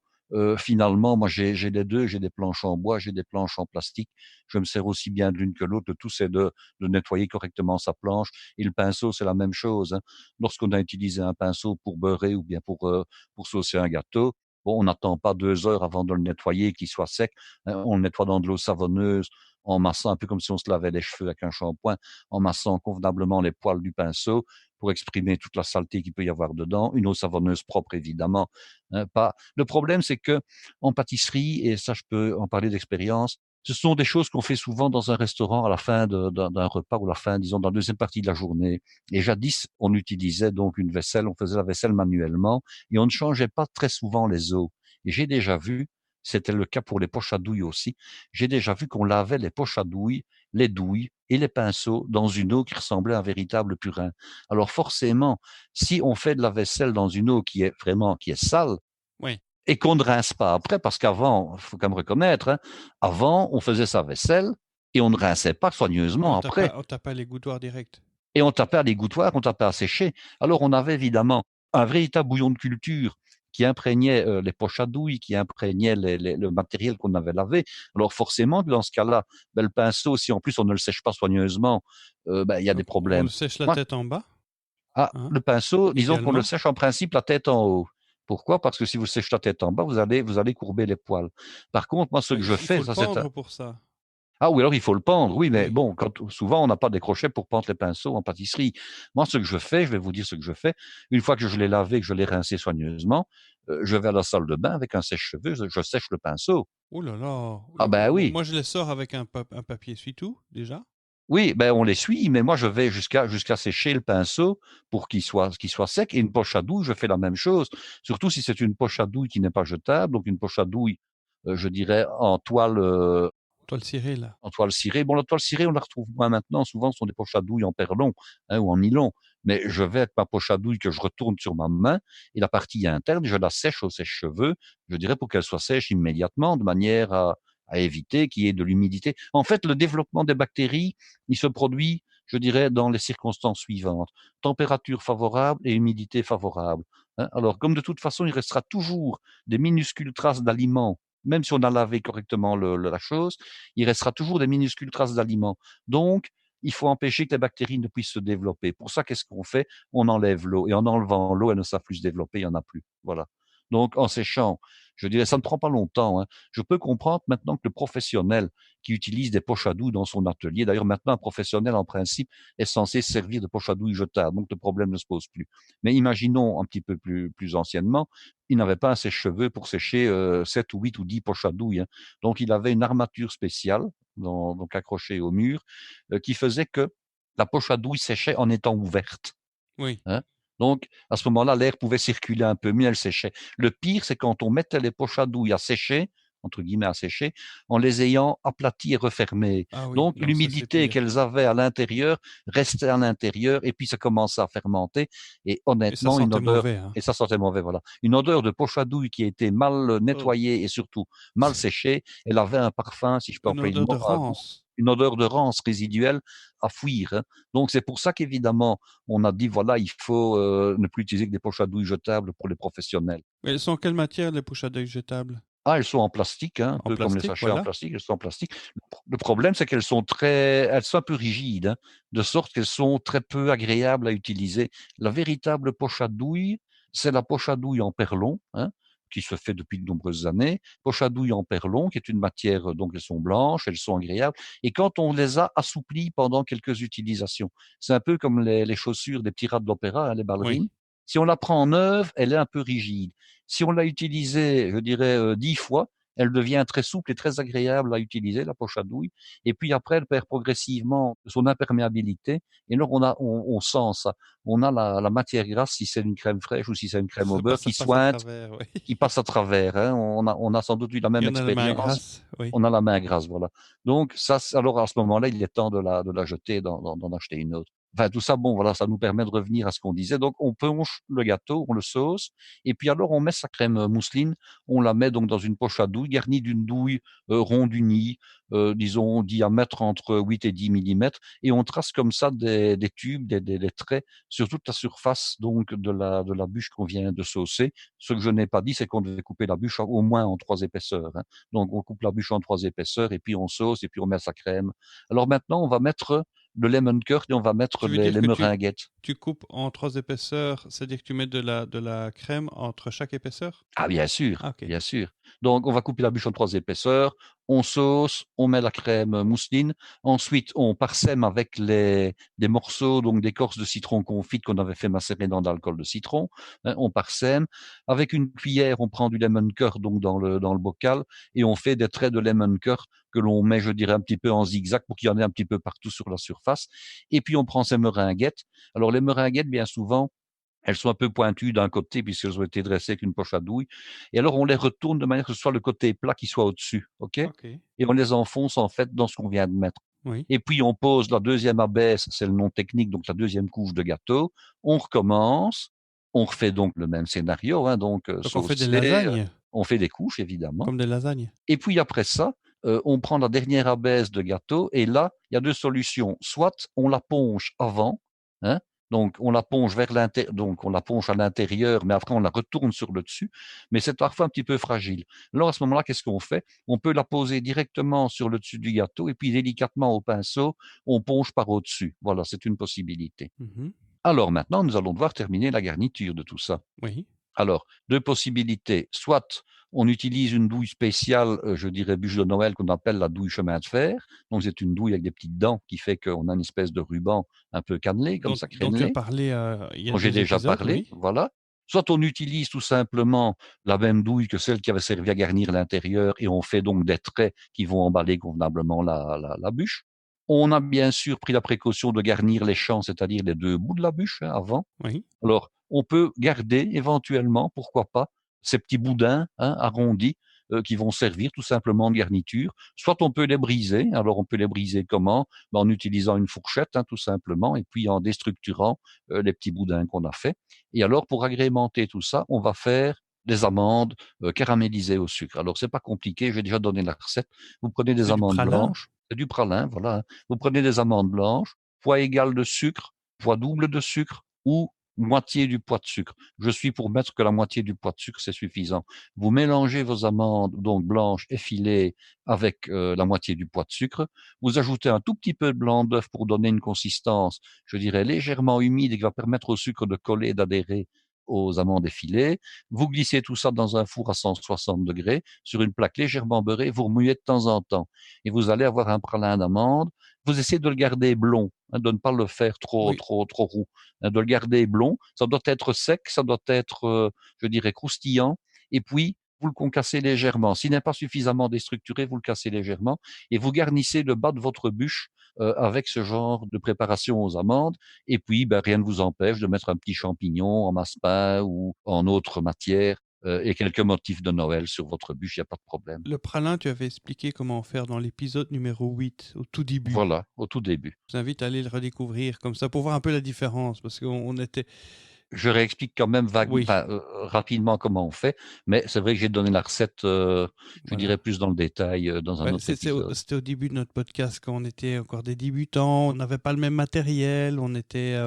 finalement, moi j'ai les 2, j'ai des planches en bois, j'ai des planches en plastique. Je me sers aussi bien de l'une que l'autre. Le tout, c'est de nettoyer correctement sa planche et le pinceau, c'est la même chose, hein. Lorsqu'on a utilisé un pinceau pour beurrer ou bien pour saucer un gâteau, bon, on n'attend pas 2 heures avant de le nettoyer, qu'il soit sec, hein. On le nettoie dans de l'eau savonneuse, en massant un peu comme si on se lavait les cheveux avec un shampoing, en massant convenablement les poils du pinceau pour exprimer toute la saleté qu'il peut y avoir dedans. Une eau savonneuse propre, évidemment, hein, pas. Le problème, c'est que en pâtisserie, et ça, je peux en parler d'expérience, ce sont des choses qu'on fait souvent dans un restaurant à la fin d'un repas ou à la fin, disons, dans la deuxième partie de la journée. Et jadis, on utilisait donc une vaisselle, on faisait la vaisselle manuellement et on ne changeait pas très souvent les eaux. Et j'ai déjà vu, c'était le cas pour les poches à douille aussi, j'ai déjà vu qu'on lavait les poches à douille, les douilles et les pinceaux dans une eau qui ressemblait à un véritable purin. Alors forcément, si on fait de la vaisselle dans une eau qui est sale Oui. et qu'on ne rince pas après, parce qu'avant, il faut quand même reconnaître, hein, avant, on faisait sa vaisselle et on ne rinçait pas soigneusement après. On tape pas les gouttoirs direct. Et on tapait à l'égouttoir, on tapait à sécher. Alors on avait évidemment un véritable bouillon de culture qui imprégnait les poches à douille, qui imprégnait le matériel qu'on avait lavé. Alors forcément, dans ce cas-là, ben, le pinceau, si en plus on ne le sèche pas soigneusement, ben, il y a des Donc on le problèmes. sèche la Moi, tête en bas, hein, le pinceau, disons qu'on le idéalement. sèche en principe la tête en haut. Pourquoi? Parce que si vous séchez la tête en bas, vous allez courber les poils. Par contre, moi, ce que je Il fais, faut le ça c'est pendre pour ça. ah oui, alors il faut le pendre, oui, mais Oui. bon, souvent on n'a pas des crochets pour pendre les pinceaux en pâtisserie. Moi, ce que je fais, je vais vous dire ce que je fais. Une fois que je l'ai lavé, que je l'ai rincé soigneusement, je vais à la salle de bain avec un sèche-cheveux, je sèche le pinceau. Oh là là. Ah ben oui, Moi, je les sors avec un papier essuie-tout, déjà. Oui, ben on l'essuie, mais moi je vais jusqu'à sécher le pinceau pour qu'il soit sec. Et une poche à douille, je fais la même chose. Surtout si c'est une poche à douille qui n'est pas jetable, donc une poche à douille, je dirais Toile cirée, là. en toile cirée. Bon, la toile cirée, on la retrouve moins maintenant. Souvent, ce sont des poches à douille en perlon, hein, ou en nylon. Mais je vais avec ma poche à douille que je retourne sur ma main et la partie interne, je la sèche au sèche-cheveux, je dirais, pour qu'elle soit sèche immédiatement, de manière à éviter qu'il y ait de l'humidité. En fait, le développement des bactéries, il se produit, je dirais, dans les circonstances suivantes. Température favorable et humidité favorable. Hein. Alors, comme de toute façon, il restera toujours des minuscules traces d'aliments, même si on a lavé correctement la chose, il restera toujours des minuscules traces d'aliments. Donc, il faut empêcher que les bactéries ne puissent se développer. Pour ça, qu'est-ce qu'on fait? On enlève l'eau. Et en enlevant l'eau, elles ne savent plus se développer, il n'y en a plus. Voilà. Donc, en séchant, je dirais, ça ne prend pas longtemps. Hein. Je peux comprendre maintenant que le professionnel qui utilise des poches à douille dans son atelier, d'ailleurs, maintenant, un professionnel, en principe, est censé se servir de poches à douille jetables. Donc, le problème ne se pose plus. Mais imaginons un petit peu plus anciennement, il n'avait pas un sèche-cheveux pour sécher 7 ou 8 ou 10 poches à douille. Hein. Donc, il avait une armature spéciale, donc accrochée au mur, qui faisait que la poche à douille séchait en étant ouverte. Oui. Hein. Donc, à ce moment-là, l'air pouvait circuler un peu mieux, elle séchait. Le pire, c'est quand on mettait les poches à douille à sécher, entre guillemets à sécher, en les ayant aplaties et refermées. Ah oui, Donc, non, ça c'est l'humidité pire. qu'elles avaient à l'intérieur restait à l'intérieur et puis ça commençait à fermenter. Et Et ça honnêtement, une sentait odeur, mauvais, hein. et ça sentait mauvais, voilà. Une odeur de poche à douille qui a été mal Oh, nettoyée et surtout mal séchée, elle avait un parfum, si je peux une employer le odeur de mot, rance. une odeur de rance résiduelle à fuir. Hein. Donc, c'est pour ça qu'évidemment, on a dit, voilà, il faut ne plus utiliser que des poches à douille jetables pour les professionnels. Mais elles sont en quelle matière, les poches à deuil jetables? Ah, elles sont en plastique, hein, un En peu comme les plastique, sachets en voilà. plastique, elles sont en plastique. Le problème, c'est elles sont un peu rigides, hein, de sorte qu'elles sont très peu agréables à utiliser. La véritable poche à douille, c'est la poche à douille en perlon, hein, qui se fait depuis de nombreuses années. Poche à douille en perlon, qui est une matière, donc elles sont blanches, elles sont agréables. Et quand on les a assouplies pendant quelques utilisations, c'est un peu comme les chaussures des petits rats de l'opéra, hein, les Oui. ballerines. Si on la prend en neuve, elle est un peu rigide. Si on l'a utilisée, je dirais, 10 fois, elle devient très souple et très agréable à utiliser, la poche à douille. Et puis après, elle perd progressivement son imperméabilité. Et alors, on sent ça. On a la matière grasse, si c'est une crème fraîche ou si c'est une crème au beurre, Ça qui passe à sointe, travers, oui. qui passe à travers. Hein. On a sans doute eu la Et même on a la main expérience. grasse, oui. On a la main grasse, voilà. Donc, alors à ce moment-là, il est temps de la jeter, d'en acheter une autre. Enfin, tout ça, bon, voilà, ça nous permet de revenir à ce qu'on disait. Donc, on ponche le gâteau, on le sauce, et puis alors, on met sa crème mousseline, on la met donc dans une poche à douille, garnie d'une douille ronde unie, disons, diamètre entre 8 et 10 millimètres, et on trace comme ça des tubes, des traits sur toute la surface, donc, de la bûche qu'on vient de saucer. Ce que je n'ai pas dit, c'est qu'on devait couper la bûche au moins en 3 épaisseurs. Hein. Donc, on coupe la bûche en 3 épaisseurs, et puis on sauce, et puis on met sa crème. Alors maintenant, on va mettre le lemon curd et on va mettre Tu veux les dire que meringuettes. tu coupes en 3 épaisseurs, c'est-à-dire que tu mets de la crème entre chaque épaisseur? Ah, bien sûr, Ah, OK. bien sûr. Donc, on va couper la bûche en 3 épaisseurs, on sauce, on met la crème mousseline. Ensuite, on parsème avec des morceaux, donc d'écorce de citron confite qu'on avait fait macérer dans de l'alcool de citron. Hein, on parsème. Avec une cuillère, on prend du lemon curd, donc dans le bocal, et on fait des traits de lemon curd que l'on met, je dirais, un petit peu en zigzag pour qu'il y en ait un petit peu partout sur la surface. Et puis, on prend ces meringuettes. Alors, les meringuettes, bien souvent, elles sont un peu pointues d'un côté puisqu'elles ont été dressées avec une poche à douille. Et alors, on les retourne de manière que ce soit le côté plat qui soit au-dessus, OK? OK. Et on les enfonce, en fait, dans ce qu'on vient de mettre. Oui. Et puis, on pose la deuxième abaisse, c'est le nom technique, donc la deuxième couche de gâteau. On recommence. On refait donc le même scénario, hein, donc Donc on fait des saucer, lasagnes, on fait des couches, évidemment. comme des lasagnes? Et puis après ça, on prend la dernière abaisse de gâteau et là, il y a 2 solutions. Soit on la ponche avant, hein, donc on la ponche donc on la ponche à l'intérieur, mais après on la retourne sur le dessus, mais c'est parfois un petit peu fragile. Alors à ce moment-là, qu'est-ce qu'on fait? On peut la poser directement sur le dessus du gâteau et puis délicatement au pinceau, on ponche par au-dessus. Voilà, c'est une possibilité. Mmh. Alors maintenant, nous allons devoir terminer la garniture de tout ça. Oui. Alors, 2 possibilités. Soit on utilise une douille spéciale, je dirais bûche de Noël, qu'on appelle la douille chemin de fer. Donc c'est une douille avec des petites dents qui fait qu'on a une espèce de ruban un peu cannelé, comme ça, Dont tu as crénelé, parlé, il y a dont j'ai 2 déjà épisodes, parlé, oui. voilà. Soit on utilise tout simplement la même douille que celle qui avait servi à garnir l'intérieur et on fait donc des traits qui vont emballer convenablement la bûche. On a bien sûr pris la précaution de garnir les champs, c'est-à-dire les 2 bouts de la bûche, avant. Oui. Alors, on peut garder éventuellement, pourquoi pas, ces petits boudins arrondis qui vont servir tout simplement de garniture. Soit on peut les briser. Alors, on peut les briser comment? En utilisant une fourchette, tout simplement, et puis en déstructurant les petits boudins qu'on a fait. Et alors, pour agrémenter tout ça, on va faire des amandes caramélisées au sucre. Alors, c'est pas compliqué, j'ai déjà donné la recette. Vous prenez des C'est du amandes pralin? blanches, c'est du pralin, voilà. Vous prenez des amandes blanches, poids égal de sucre, poids double de sucre ou moitié du poids de sucre. Je suis pour mettre que la moitié du poids de sucre, c'est suffisant. Vous mélangez vos amandes, donc blanches, effilées, avec la moitié du poids de sucre. Vous ajoutez un tout petit peu de blanc d'œuf pour donner une consistance, je dirais, légèrement humide et qui va permettre au sucre de coller et d'adhérer aux amandes effilées. Vous glissez tout ça dans un four à 160 degrés sur une plaque légèrement beurrée. Vous remuez de temps en temps et vous allez avoir un pralin d'amandes. Vous essayez de le garder blond, de ne pas le faire trop Oui. roux, de le garder blond. Ça doit être sec, ça doit être, je dirais, croustillant. Et puis, vous le concassez légèrement. S'il n'est pas suffisamment déstructuré, vous le cassez légèrement et vous garnissez le bas de votre bûche avec ce genre de préparation aux amandes. Et puis, rien ne vous empêche de mettre un petit champignon en massepain ou en autre matière et quelques motifs de Noël sur votre bûche, il n'y a pas de problème. Le pralin, tu avais expliqué comment faire dans l'épisode numéro 8, au tout début. Voilà, au tout début. Je vous invite à aller le redécouvrir comme ça pour voir un peu la différence parce qu'on était... Je réexplique quand même Oui, rapidement comment on fait, mais c'est vrai que j'ai donné la recette, je voilà. dirais plus dans le détail dans un Ouais, autre épisode. c'était au début de notre podcast quand on était encore des débutants, on n'avait pas le même matériel, on était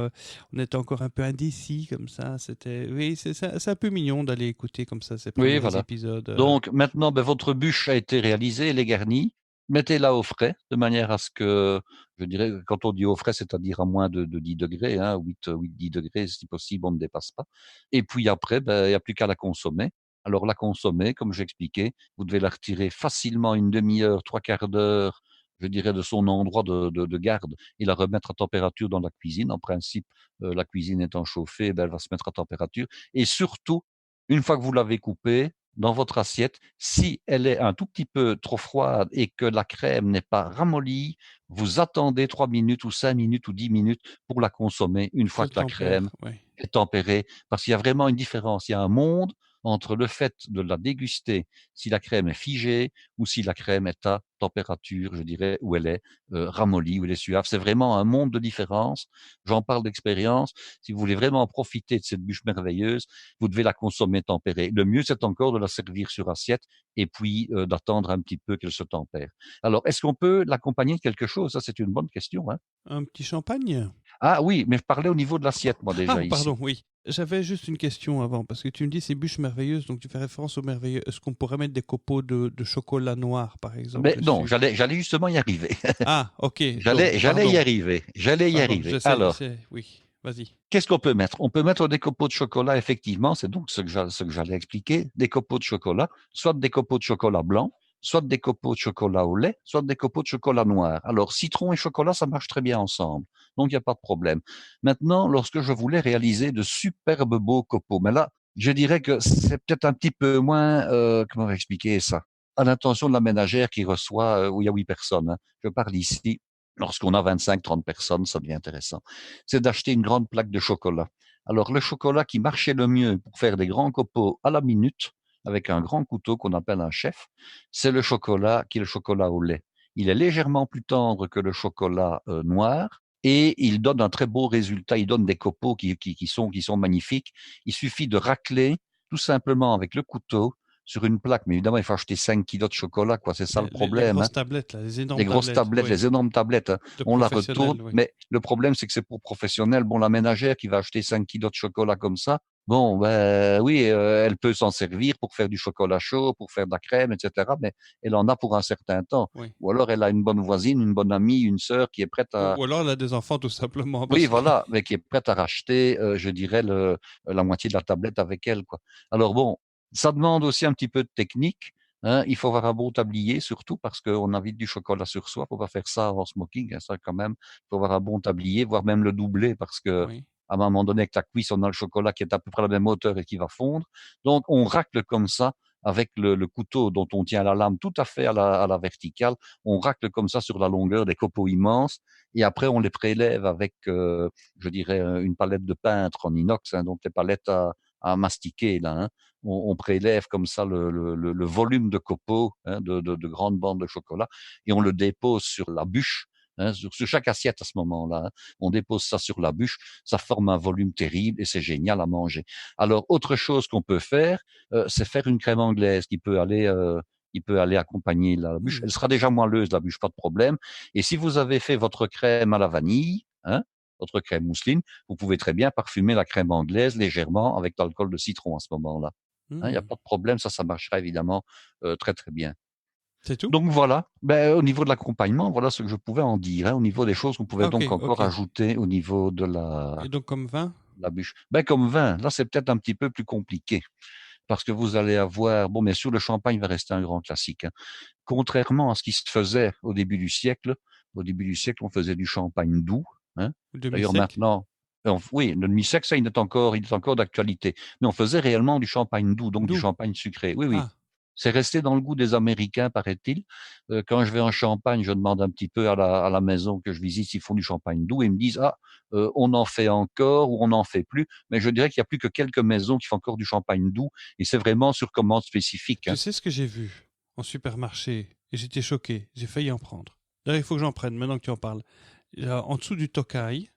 encore un peu indécis comme ça. C'était, oui, c'est un peu mignon d'aller écouter comme ça ces Oui, premiers voilà. épisodes. Donc maintenant, votre bûche a été réalisée, elle est garnie. Mettez-la au frais, de manière à ce que, je dirais, quand on dit au frais, c'est-à-dire à moins de 10 degrés, 8-10 degrés, si possible, on ne dépasse pas. Et puis après, il n'y a plus qu'à la consommer. Alors la consommer, comme j'expliquais, vous devez la retirer facilement une demi-heure, 3/4 d'heure, je dirais, de son endroit de garde et la remettre à température dans la cuisine. En principe, la cuisine étant chauffée, elle va se mettre à température. Et surtout, une fois que vous l'avez coupée, dans votre assiette, si elle est un tout petit peu trop froide et que la crème n'est pas ramollie, vous attendez 3 minutes ou 5 minutes ou 10 minutes pour la consommer une Je fois le que la crème tempère, oui. est tempérée. Parce qu'il y a vraiment une différence. Il y a un monde entre le fait de la déguster si la crème est figée ou si la crème est à température, je dirais, où elle est ramollie, où elle est suave. C'est vraiment un monde de différence. J'en parle d'expérience. Si vous voulez vraiment profiter de cette bûche merveilleuse, vous devez la consommer tempérée. Le mieux, c'est encore de la servir sur assiette et puis d'attendre un petit peu qu'elle se tempère. Alors, est-ce qu'on peut l'accompagner de quelque chose? Ça, c'est une bonne question. Un petit champagne? Ah oui, mais je parlais au niveau de l'assiette, moi, Ah, déjà, ici. pardon, oui. J'avais juste une question avant, parce que tu me dis ces bûches merveilleuses, donc tu fais référence aux merveilleux. Est-ce qu'on pourrait mettre des copeaux de chocolat noir, par exemple, Mais non, dessus? j'allais justement y arriver. Ah, ok, donc, J'allais y pardon. arriver. J'allais y Pardon, arriver. Alors, oui, vas-y. qu'est-ce qu'on peut mettre? On peut mettre des copeaux de chocolat, effectivement, c'est donc ce que j'allais expliquer, des copeaux de chocolat, soit des copeaux de chocolat blanc, soit des copeaux de chocolat au lait, soit des copeaux de chocolat noir. Alors, citron et chocolat, ça marche très bien ensemble, donc il n'y a pas de problème. Maintenant, lorsque je voulais réaliser de superbes beaux copeaux, mais là, je dirais que c'est peut-être un petit peu moins, comment expliquer ça? À l'intention de la ménagère qui reçoit, où il y a 8 personnes. Je parle ici, lorsqu'on a 25-30 personnes, ça devient intéressant. C'est d'acheter une grande plaque de chocolat. Alors, le chocolat qui marchait le mieux pour faire des grands copeaux à la minute, avec un grand couteau qu'on appelle un chef, c'est le chocolat qui est le chocolat au lait. Il est légèrement plus tendre que le chocolat noir et il donne un très beau résultat. Il donne des copeaux qui sont magnifiques. Il suffit de racler tout simplement avec le couteau sur une plaque. Mais évidemment, il faut acheter 5 kilos de chocolat, quoi. C'est ça le Les problème. grosses tablettes, là, les Les énormes grosses tablettes, tablettes, oui, les énormes tablettes, de on la retourne, professionnels, oui. mais le problème, c'est que c'est pour professionnels. Bon, la ménagère qui va acheter 5 kilos de chocolat comme ça, bon, oui, elle peut s'en servir pour faire du chocolat chaud, pour faire de la crème, etc., mais elle en a pour un certain temps. Oui. Ou alors elle a une bonne voisine, une bonne amie, une sœur qui est prête à... Ou alors elle a des enfants, tout simplement, Oui, parce que... voilà, mais qui est prête à racheter, je dirais, la moitié de la tablette avec elle, quoi. Alors bon, ça demande aussi un petit peu de technique. Il faut avoir un bon tablier, surtout parce qu'on a vite du chocolat sur soi. Faut pas faire ça en smoking, ça quand même. Faut avoir un bon tablier, voire même le doubler, parce que Oui. à un moment donné, avec la cuisse, on a le chocolat qui est à peu près à la même hauteur et qui va fondre. Donc, on racle comme ça avec le couteau dont on tient la lame tout à fait à la verticale. On racle comme ça sur la longueur des copeaux immenses et après on les prélève avec, je dirais, une palette de peintre en inox, hein, donc les palettes à mastiquer là. Hein. On prélève comme ça le volume de copeaux, hein, de grandes bandes de chocolat et on le dépose sur la bûche. Hein, sur chaque assiette à ce moment-là, hein. On dépose ça sur la bûche, ça forme un volume terrible et c'est génial à manger. Alors, autre chose qu'on peut faire, c'est faire une crème anglaise il peut aller accompagner la bûche. Elle sera déjà moelleuse, la bûche, pas de problème. Et si vous avez fait votre crème à la vanille, hein, votre crème mousseline, vous pouvez très bien parfumer la crème anglaise légèrement avec l'alcool de citron à ce moment-là. Hein, il n'y a pas de problème, ça marchera évidemment très très bien. C'est tout? Donc voilà, au niveau de l'accompagnement, voilà ce que je pouvais en dire. Hein, au niveau des choses qu'on pouvait donc encore ajouter au niveau de Et donc comme vin? la bûche. Comme vin, là c'est peut-être un petit peu plus compliqué parce que vous allez avoir, bon bien sûr le champagne va rester un grand classique. Hein. Contrairement à ce qui se faisait au début du siècle on faisait du champagne doux. Hein. D'ailleurs maintenant, oui, le demi-sec, ça il est encore d'actualité. Mais on faisait réellement du champagne doux, donc du champagne sucré. Oui, oui. Ah. C'est resté dans le goût des Américains, paraît-il. Quand je vais en Champagne, je demande un petit peu à la maison que je visite s'ils font du champagne doux. Et ils me disent, on en fait encore ou on n'en fait plus. Mais je dirais qu'il n'y a plus que quelques maisons qui font encore du champagne doux. Et c'est vraiment sur commande spécifique. Tu sais ce que j'ai vu en supermarché et j'étais choqué. J'ai failli en prendre. D'ailleurs, il faut que j'en prenne maintenant que tu en parles. En dessous du Tokai,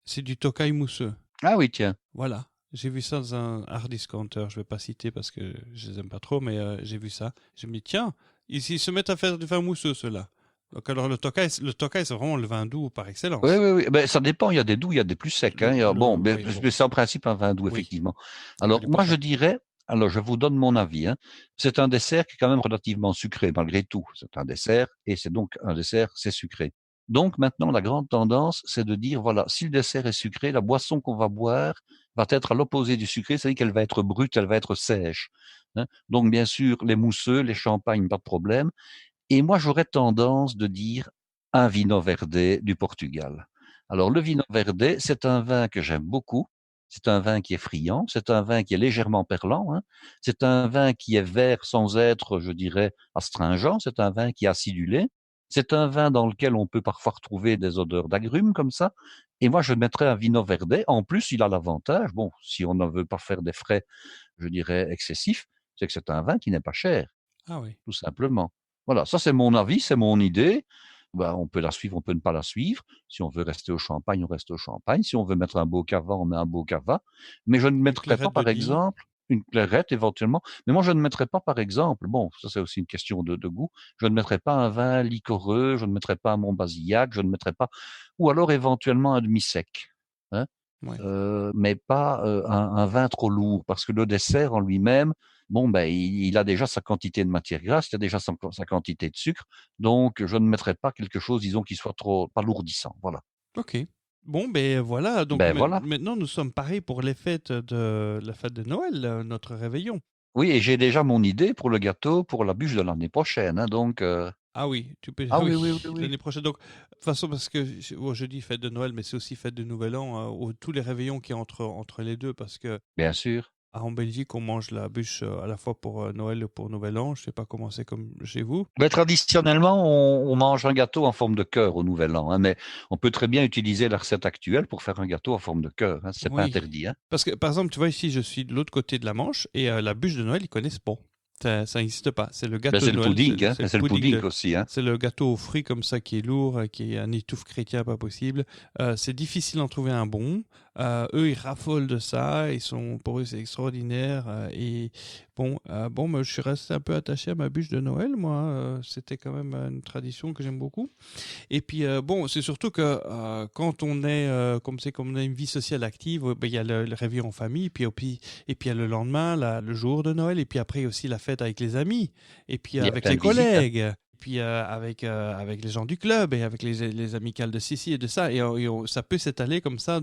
c'est du Tokai mousseux. Ah oui, tiens. Voilà. J'ai vu ça dans un hard discounter, je ne vais pas citer parce que je les aime pas trop, mais j'ai vu ça. Je me dis, tiens, ils se mettent à faire du vin mousseux, ceux-là. Donc alors le Tokai, c'est vraiment le vin doux par excellence. Oui. Ça dépend, il y a des doux, il y a des plus secs. Hein. Mais c'est en principe un vin doux, effectivement. Alors moi, je dirais, je vous donne mon avis. Hein. C'est un dessert qui est quand même relativement sucré, malgré tout. C'est un dessert, et c'est donc un dessert, c'est sucré. Donc maintenant, la grande tendance, c'est de dire, voilà, si le dessert est sucré, la boisson qu'on va boire va être à l'opposé du sucré, c'est-à-dire qu'elle va être brute, elle va être sèche. Hein. Donc bien sûr, les mousseux, les champagnes, pas de problème. Et moi, j'aurais tendance de dire un Vinho Verde du Portugal. Alors le Vinho Verde, c'est un vin que j'aime beaucoup. C'est un vin qui est friand, c'est un vin qui est légèrement perlant, hein. C'est un vin qui est vert sans être, je dirais, astringent, c'est un vin qui est acidulé. C'est un vin dans lequel on peut parfois retrouver des odeurs d'agrumes comme ça. Et moi, je mettrais un Vinho Verde. En plus, il a l'avantage, bon, si on ne veut pas faire des frais, je dirais, excessifs, c'est que c'est un vin qui n'est pas cher. Ah oui. Tout simplement. Voilà, ça c'est mon avis, c'est mon idée. On peut la suivre, on peut ne pas la suivre. Si on veut rester au champagne, on reste au champagne. Si on veut mettre un beau cava, on met un beau cava. Mais je ne mettrai pas, par exemple, une clairette éventuellement. Mais moi, je ne mettrais pas, par exemple, bon, ça c'est aussi une question de goût, je ne mettrais pas un vin liquoreux, je ne mettrais pas un Montbazillac, je ne mettrais pas, ou alors éventuellement un demi-sec. Hein. Ouais. Mais pas un vin trop lourd, parce que le dessert en lui-même, il a déjà sa quantité de matière grasse, il a déjà sa quantité de sucre, donc je ne mettrais pas quelque chose, disons, qui soit trop alourdissant. Voilà. Ok. Bon, voilà. Donc voilà. Maintenant, nous sommes parés pour la fête de Noël, notre réveillon. Oui, et j'ai déjà mon idée pour le gâteau pour la bûche de l'année prochaine. Hein, donc. Ah oui, tu peux. Ah oui. L'année prochaine. Donc, de toute façon, parce que je dis fête de Noël, mais c'est aussi fête de Nouvel An, tous les réveillons qui entre les deux, parce que. Bien sûr. En Belgique, on mange la bûche à la fois pour Noël et pour Nouvel An. Je ne sais pas comment c'est comme chez vous. Traditionnellement, on mange un gâteau en forme de cœur au Nouvel An, hein, mais on peut très bien utiliser la recette actuelle pour faire un gâteau en forme de cœur. Hein, c'est pas interdit. Hein. Parce que, par exemple, tu vois, ici, je suis de l'autre côté de la Manche et la bûche de Noël, ils connaissent pas. Ça n'existe pas. C'est le gâteau de Noël. C'est le pudding, c'est le pudding aussi. Hein. C'est le gâteau aux fruits comme ça qui est lourd, qui est un étouffe chrétien pas possible. C'est difficile d'en trouver un bon. Eux, ils raffolent de ça. Pour eux, c'est extraordinaire. Je suis resté un peu attaché à ma bûche de Noël, moi. C'était quand même une tradition que j'aime beaucoup. Et puis, c'est surtout que quand on est, comme on a une vie sociale active, il y a le réveillon en famille, et puis il y a le lendemain, le jour de Noël, et puis après aussi la fête avec les amis, et puis avec les collègues, et puis avec les gens du club, et avec les amicales de Sissi et de ça, et ça peut s'étaler comme ça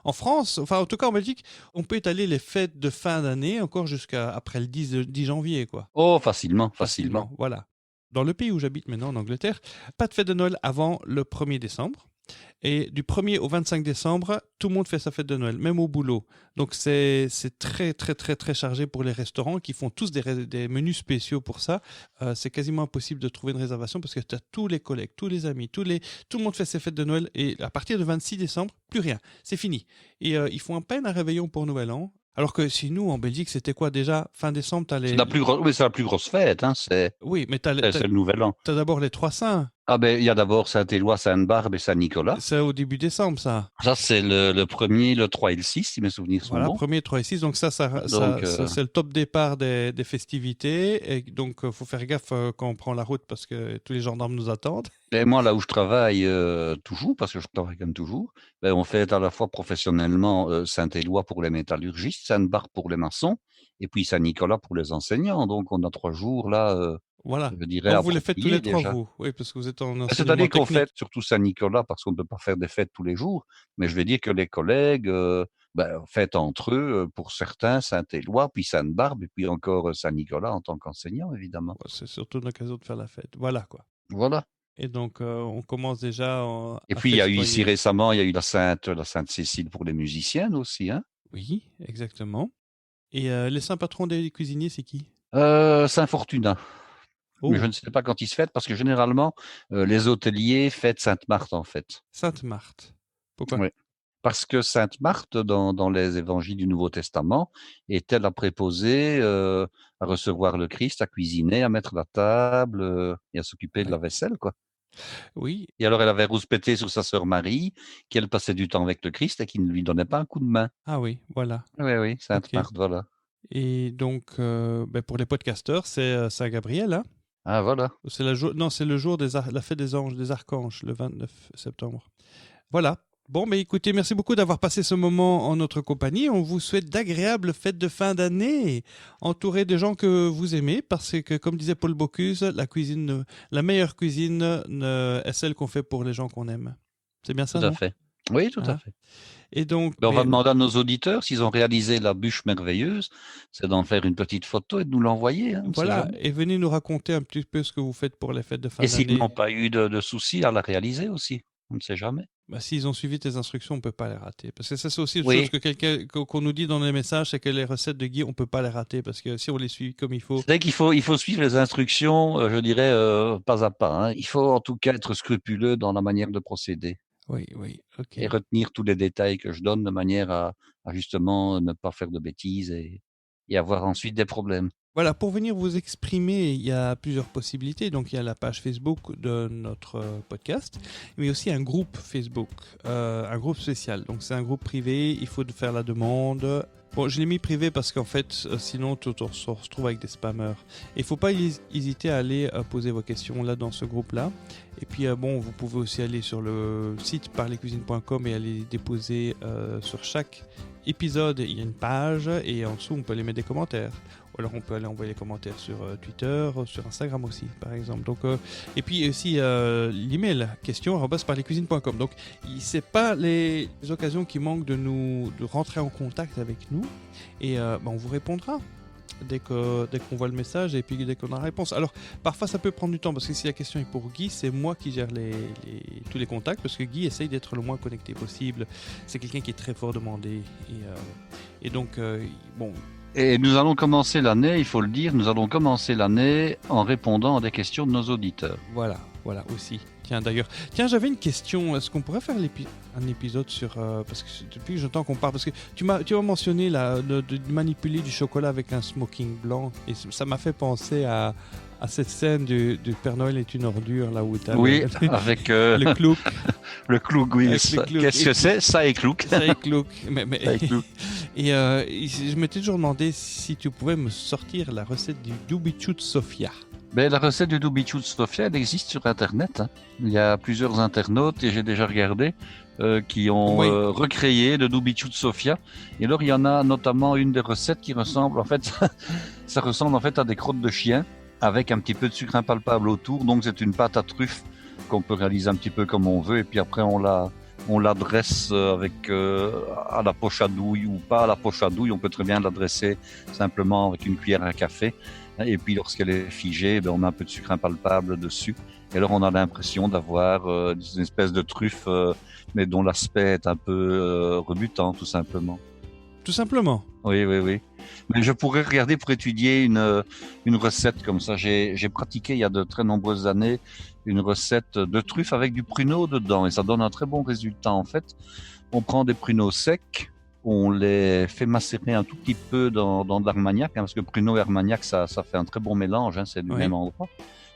en France, enfin en tout cas en Belgique, on peut étaler les fêtes de fin d'année encore jusqu'à après le 10 janvier, quoi. Oh, facilement. Voilà. Dans le pays où j'habite maintenant, en Angleterre, pas de fête de Noël avant le 1er décembre. Et du 1er au 25 décembre, tout le monde fait sa fête de Noël, même au boulot. Donc c'est très, très, très, très chargé pour les restaurants qui font tous des menus spéciaux pour ça. C'est quasiment impossible de trouver une réservation parce que tu as tous les collègues, tous les amis, tout le monde fait ses fêtes de Noël. Et à partir du 26 décembre, plus rien. C'est fini. Et ils font à peine un réveillon pour Nouvel An. Alors que si nous, en Belgique, c'était quoi déjà? Fin décembre, t'as les... C'est la plus grosse fête, hein, c'est Oui, mais t'as le Nouvel An. d'abord les Trois Saints. Ah ben, il y a d'abord Saint-Éloi, Sainte-Barbe et Saint-Nicolas. C'est au début décembre, ça. Ça, c'est le 1er, le 3 et le 6, si mes souvenirs sont Voilà, bons. 1er, 3 et 6. Donc ça c'est le top départ des festivités. Et donc, il faut faire gaffe quand on prend la route parce que tous les gendarmes nous attendent. Et moi, là où je travaille toujours, parce que je travaille quand même toujours, ben, on fait à la fois professionnellement Saint-Éloi pour les métallurgistes, Sainte-Barbe pour les maçons, et puis Saint-Nicolas pour les enseignants. Donc, on a 3 jours là, Voilà. je dirais Donc, vous les faites tous les 3, déjà. vous. Oui, parce que vous êtes en enseignement C'est-à-dire qu'on technique. fête surtout Saint-Nicolas parce qu'on ne peut pas faire des fêtes tous les jours, mais je vais dire que les collègues fêtent entre eux, pour certains, Saint-Éloi, puis Sainte-Barbe, et puis encore Saint-Nicolas en tant qu'enseignant, évidemment. Ouais, c'est surtout l'occasion de faire la fête. Voilà, quoi. Voilà. Et donc, on commence déjà Et à puis, il y a eu ici festoyer. récemment, il y a eu la Sainte-Cécile pour les musiciennes aussi, hein. Oui, exactement. Et les saints patrons des cuisiniers, c'est qui? Saint-Fortuna. Oh, Mais je ne sais pas quand ils se fêtent parce que généralement, les hôteliers fêtent Sainte-Marthe, en fait. Sainte-Marthe. Pourquoi? Oui. Parce que Sainte-Marthe, dans les évangiles du Nouveau Testament, était la préposée à recevoir le Christ, à cuisiner, à mettre la table et à s'occuper de Ouais. la vaisselle, quoi. Oui. Et alors, elle avait rouspété sur sa sœur Marie, qui elle passait du temps avec le Christ et qui ne lui donnait pas un coup de main. Ah oui, voilà. Oui, oui, Ok. Sainte-Marthe, voilà. Et donc, pour les podcasteurs, c'est Saint-Gabriel, hein? Ah, voilà. C'est le jour la fête des anges, des archanges, le 29 septembre. Voilà. Bon, mais écoutez, merci beaucoup d'avoir passé ce moment en notre compagnie. On vous souhaite d'agréables fêtes de fin d'année, entourés de gens que vous aimez, parce que, comme disait Paul Bocuse, la meilleure cuisine est celle qu'on fait pour les gens qu'on aime. C'est bien ça, Tout à non? fait. Oui, tout à Hein? fait. Et donc, Ben, on va demander à nos auditeurs s'ils ont réalisé la bûche merveilleuse, c'est d'en faire une petite photo et de nous l'envoyer, hein, on ne sait voilà, jamais. et venez nous raconter un petit peu ce que vous faites pour les fêtes de fin Et s'ils d'année. n'ont pas eu de soucis à la réaliser aussi, on ne sait jamais. Bah, s'ils ont suivi tes instructions, on ne peut pas les rater. Parce que ça, c'est aussi une Oui. chose qu'on nous dit dans les messages, c'est que les recettes de Guy, on ne peut pas les rater. Parce que si on les suit comme il faut. C'est vrai qu'il faut suivre les instructions, je dirais, pas à pas, hein. Il faut en tout cas être scrupuleux dans la manière de procéder Oui, ok. et retenir tous les détails que je donne de manière à justement ne pas faire de bêtises et avoir ensuite des problèmes. Voilà, pour venir vous exprimer, il y a plusieurs possibilités. Donc, il y a la page Facebook de notre podcast, mais aussi un groupe Facebook, un groupe spécial. Donc, c'est un groupe privé, il faut faire la demande. Bon, je l'ai mis privé parce qu'en fait, sinon, on se retrouve avec des spammers. Il ne faut pas hésiter à aller poser vos questions là dans ce groupe-là. Et puis, vous pouvez aussi aller sur le site parlescuisines.com et aller déposer sur chaque épisode. Il y a une page et en dessous, on peut aller mettre des commentaires. Ou alors, on peut aller envoyer les commentaires sur Twitter, sur Instagram aussi, par exemple. Donc, et puis aussi l'email question@parlescuisines.com. Donc, c'est pas les occasions qui manquent de rentrer en contact avec nous. Et on vous répondra dès qu'on voit le message et puis dès qu'on a la réponse. Alors, parfois, ça peut prendre du temps parce que si la question est pour Guy, c'est moi qui gère tous les contacts parce que Guy essaye d'être le moins connecté possible. C'est quelqu'un qui est très fort demandé. Et donc, Et nous allons commencer l'année, il faut le dire, nous allons commencer l'année en répondant à des questions de nos auditeurs. Voilà aussi. Tiens, d'ailleurs, j'avais une question. Est-ce qu'on pourrait faire un épisode sur... parce que depuis que j'entends qu'on parle... Parce que tu m'as mentionné de manipuler du chocolat avec un smoking blanc. Et ça m'a fait penser à cette scène du Père Noël est une ordure, là où tu as oui, avec le clouk. Le clouk, oui. Qu'est-ce que c'est? Ça et clouk. Ça et clouk. Ça et clouk. Et je m'étais toujours demandé si tu pouvais me sortir la recette du Dubichut Sofia. Ben, la recette du Dubichut Sofia, elle existe sur Internet, hein. Il y a plusieurs internautes, et j'ai déjà regardé, qui ont recréé le Dubichut Sofia. Et alors, il y en a notamment une des recettes qui ressemble, en fait, ça ressemble en fait à des crottes de chien, avec un petit peu de sucre impalpable autour. Donc, c'est une pâte à truffe qu'on peut réaliser un petit peu comme on veut. Et puis après, on la on l'adresse à la poche à douille ou pas à la poche à douille. On peut très bien l'adresser simplement avec une cuillère à café. Et puis lorsqu'elle est figée, on a un peu de sucre impalpable dessus. Et alors on a l'impression d'avoir une espèce de truffe, mais dont l'aspect est un peu rebutant, tout simplement. Tout simplement. Oui. Mais je pourrais regarder pour étudier une recette comme ça. J'ai pratiqué il y a de très nombreuses années une recette de truffes avec du pruneau dedans et ça donne un très bon résultat. En fait, on prend des pruneaux secs, on les fait macérer un tout petit peu dans de l'armagnac, parce que pruneau et armagnac, ça fait un très bon mélange, c'est du même endroit,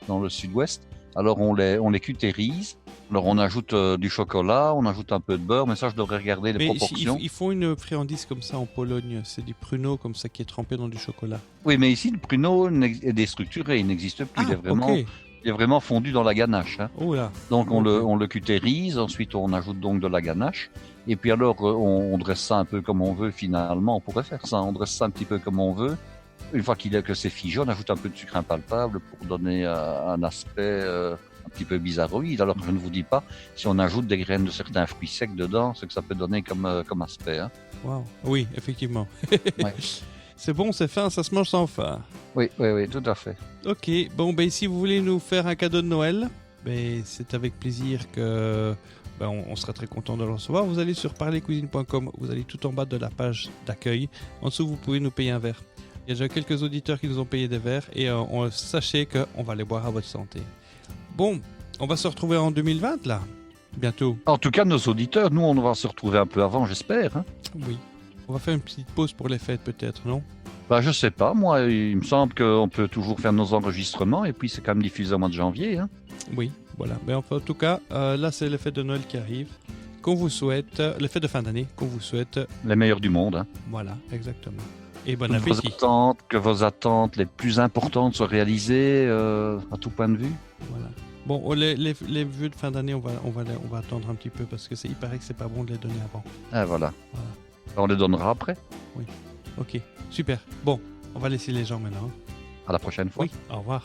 dans le sud-ouest. Alors on les cautérise. Alors on ajoute du chocolat, on ajoute un peu de beurre, mais ça je devrais regarder les proportions. Ils font une friandise comme ça en Pologne, c'est du pruneau comme ça qui est trempé dans du chocolat. Oui, mais ici le pruneau est déstructuré, il n'existe plus, il est vraiment fondu dans la ganache. Oh là. Donc on le cautérise, ensuite on ajoute donc de la ganache, et puis alors on dresse ça un peu comme on veut finalement, on pourrait faire ça, on dresse ça un petit peu comme on veut. Une fois que c'est figé, on ajoute un peu de sucre impalpable pour donner un aspect un petit peu bizarroïde. Alors je ne vous dis pas, si on ajoute des graines de certains fruits secs dedans, ce que ça peut donner comme aspect. Wow. Oui, effectivement. Ouais. C'est bon, c'est fin, ça se mange sans faim. Oui, tout à fait. Ok, bon, si vous voulez nous faire un cadeau de Noël, c'est avec plaisir que on sera très content de le recevoir. Vous allez sur parlercuisine.com, vous allez tout en bas de la page d'accueil. En dessous, vous pouvez nous payer un verre. Il y a déjà quelques auditeurs qui nous ont payé des verres et sachez qu'on va les boire à votre santé. Bon, on va se retrouver en 2020 là, bientôt. En tout cas, nos auditeurs, nous on va se retrouver un peu avant, j'espère. Oui, on va faire une petite pause pour les fêtes peut-être, non ? Je sais pas, moi il me semble qu'on peut toujours faire nos enregistrements et puis c'est quand même diffusé au mois de janvier. Oui, voilà. Mais enfin, en tout cas, là c'est les fêtes de Noël qui arrivent. Qu'on vous souhaite, les fêtes de fin d'année, qu'on vous souhaite. Les meilleurs du monde. Voilà, exactement. Et bon appétit. Que vos attentes les plus importantes soient réalisées à tout point de vue. Voilà. Bon, les vœux de fin d'année, on va attendre un petit peu parce que il paraît que c'est pas bon de les donner avant. Ah voilà. On les donnera après. Oui. Ok, super. Bon, on va laisser les gens maintenant. À la prochaine fois. Oui, au revoir.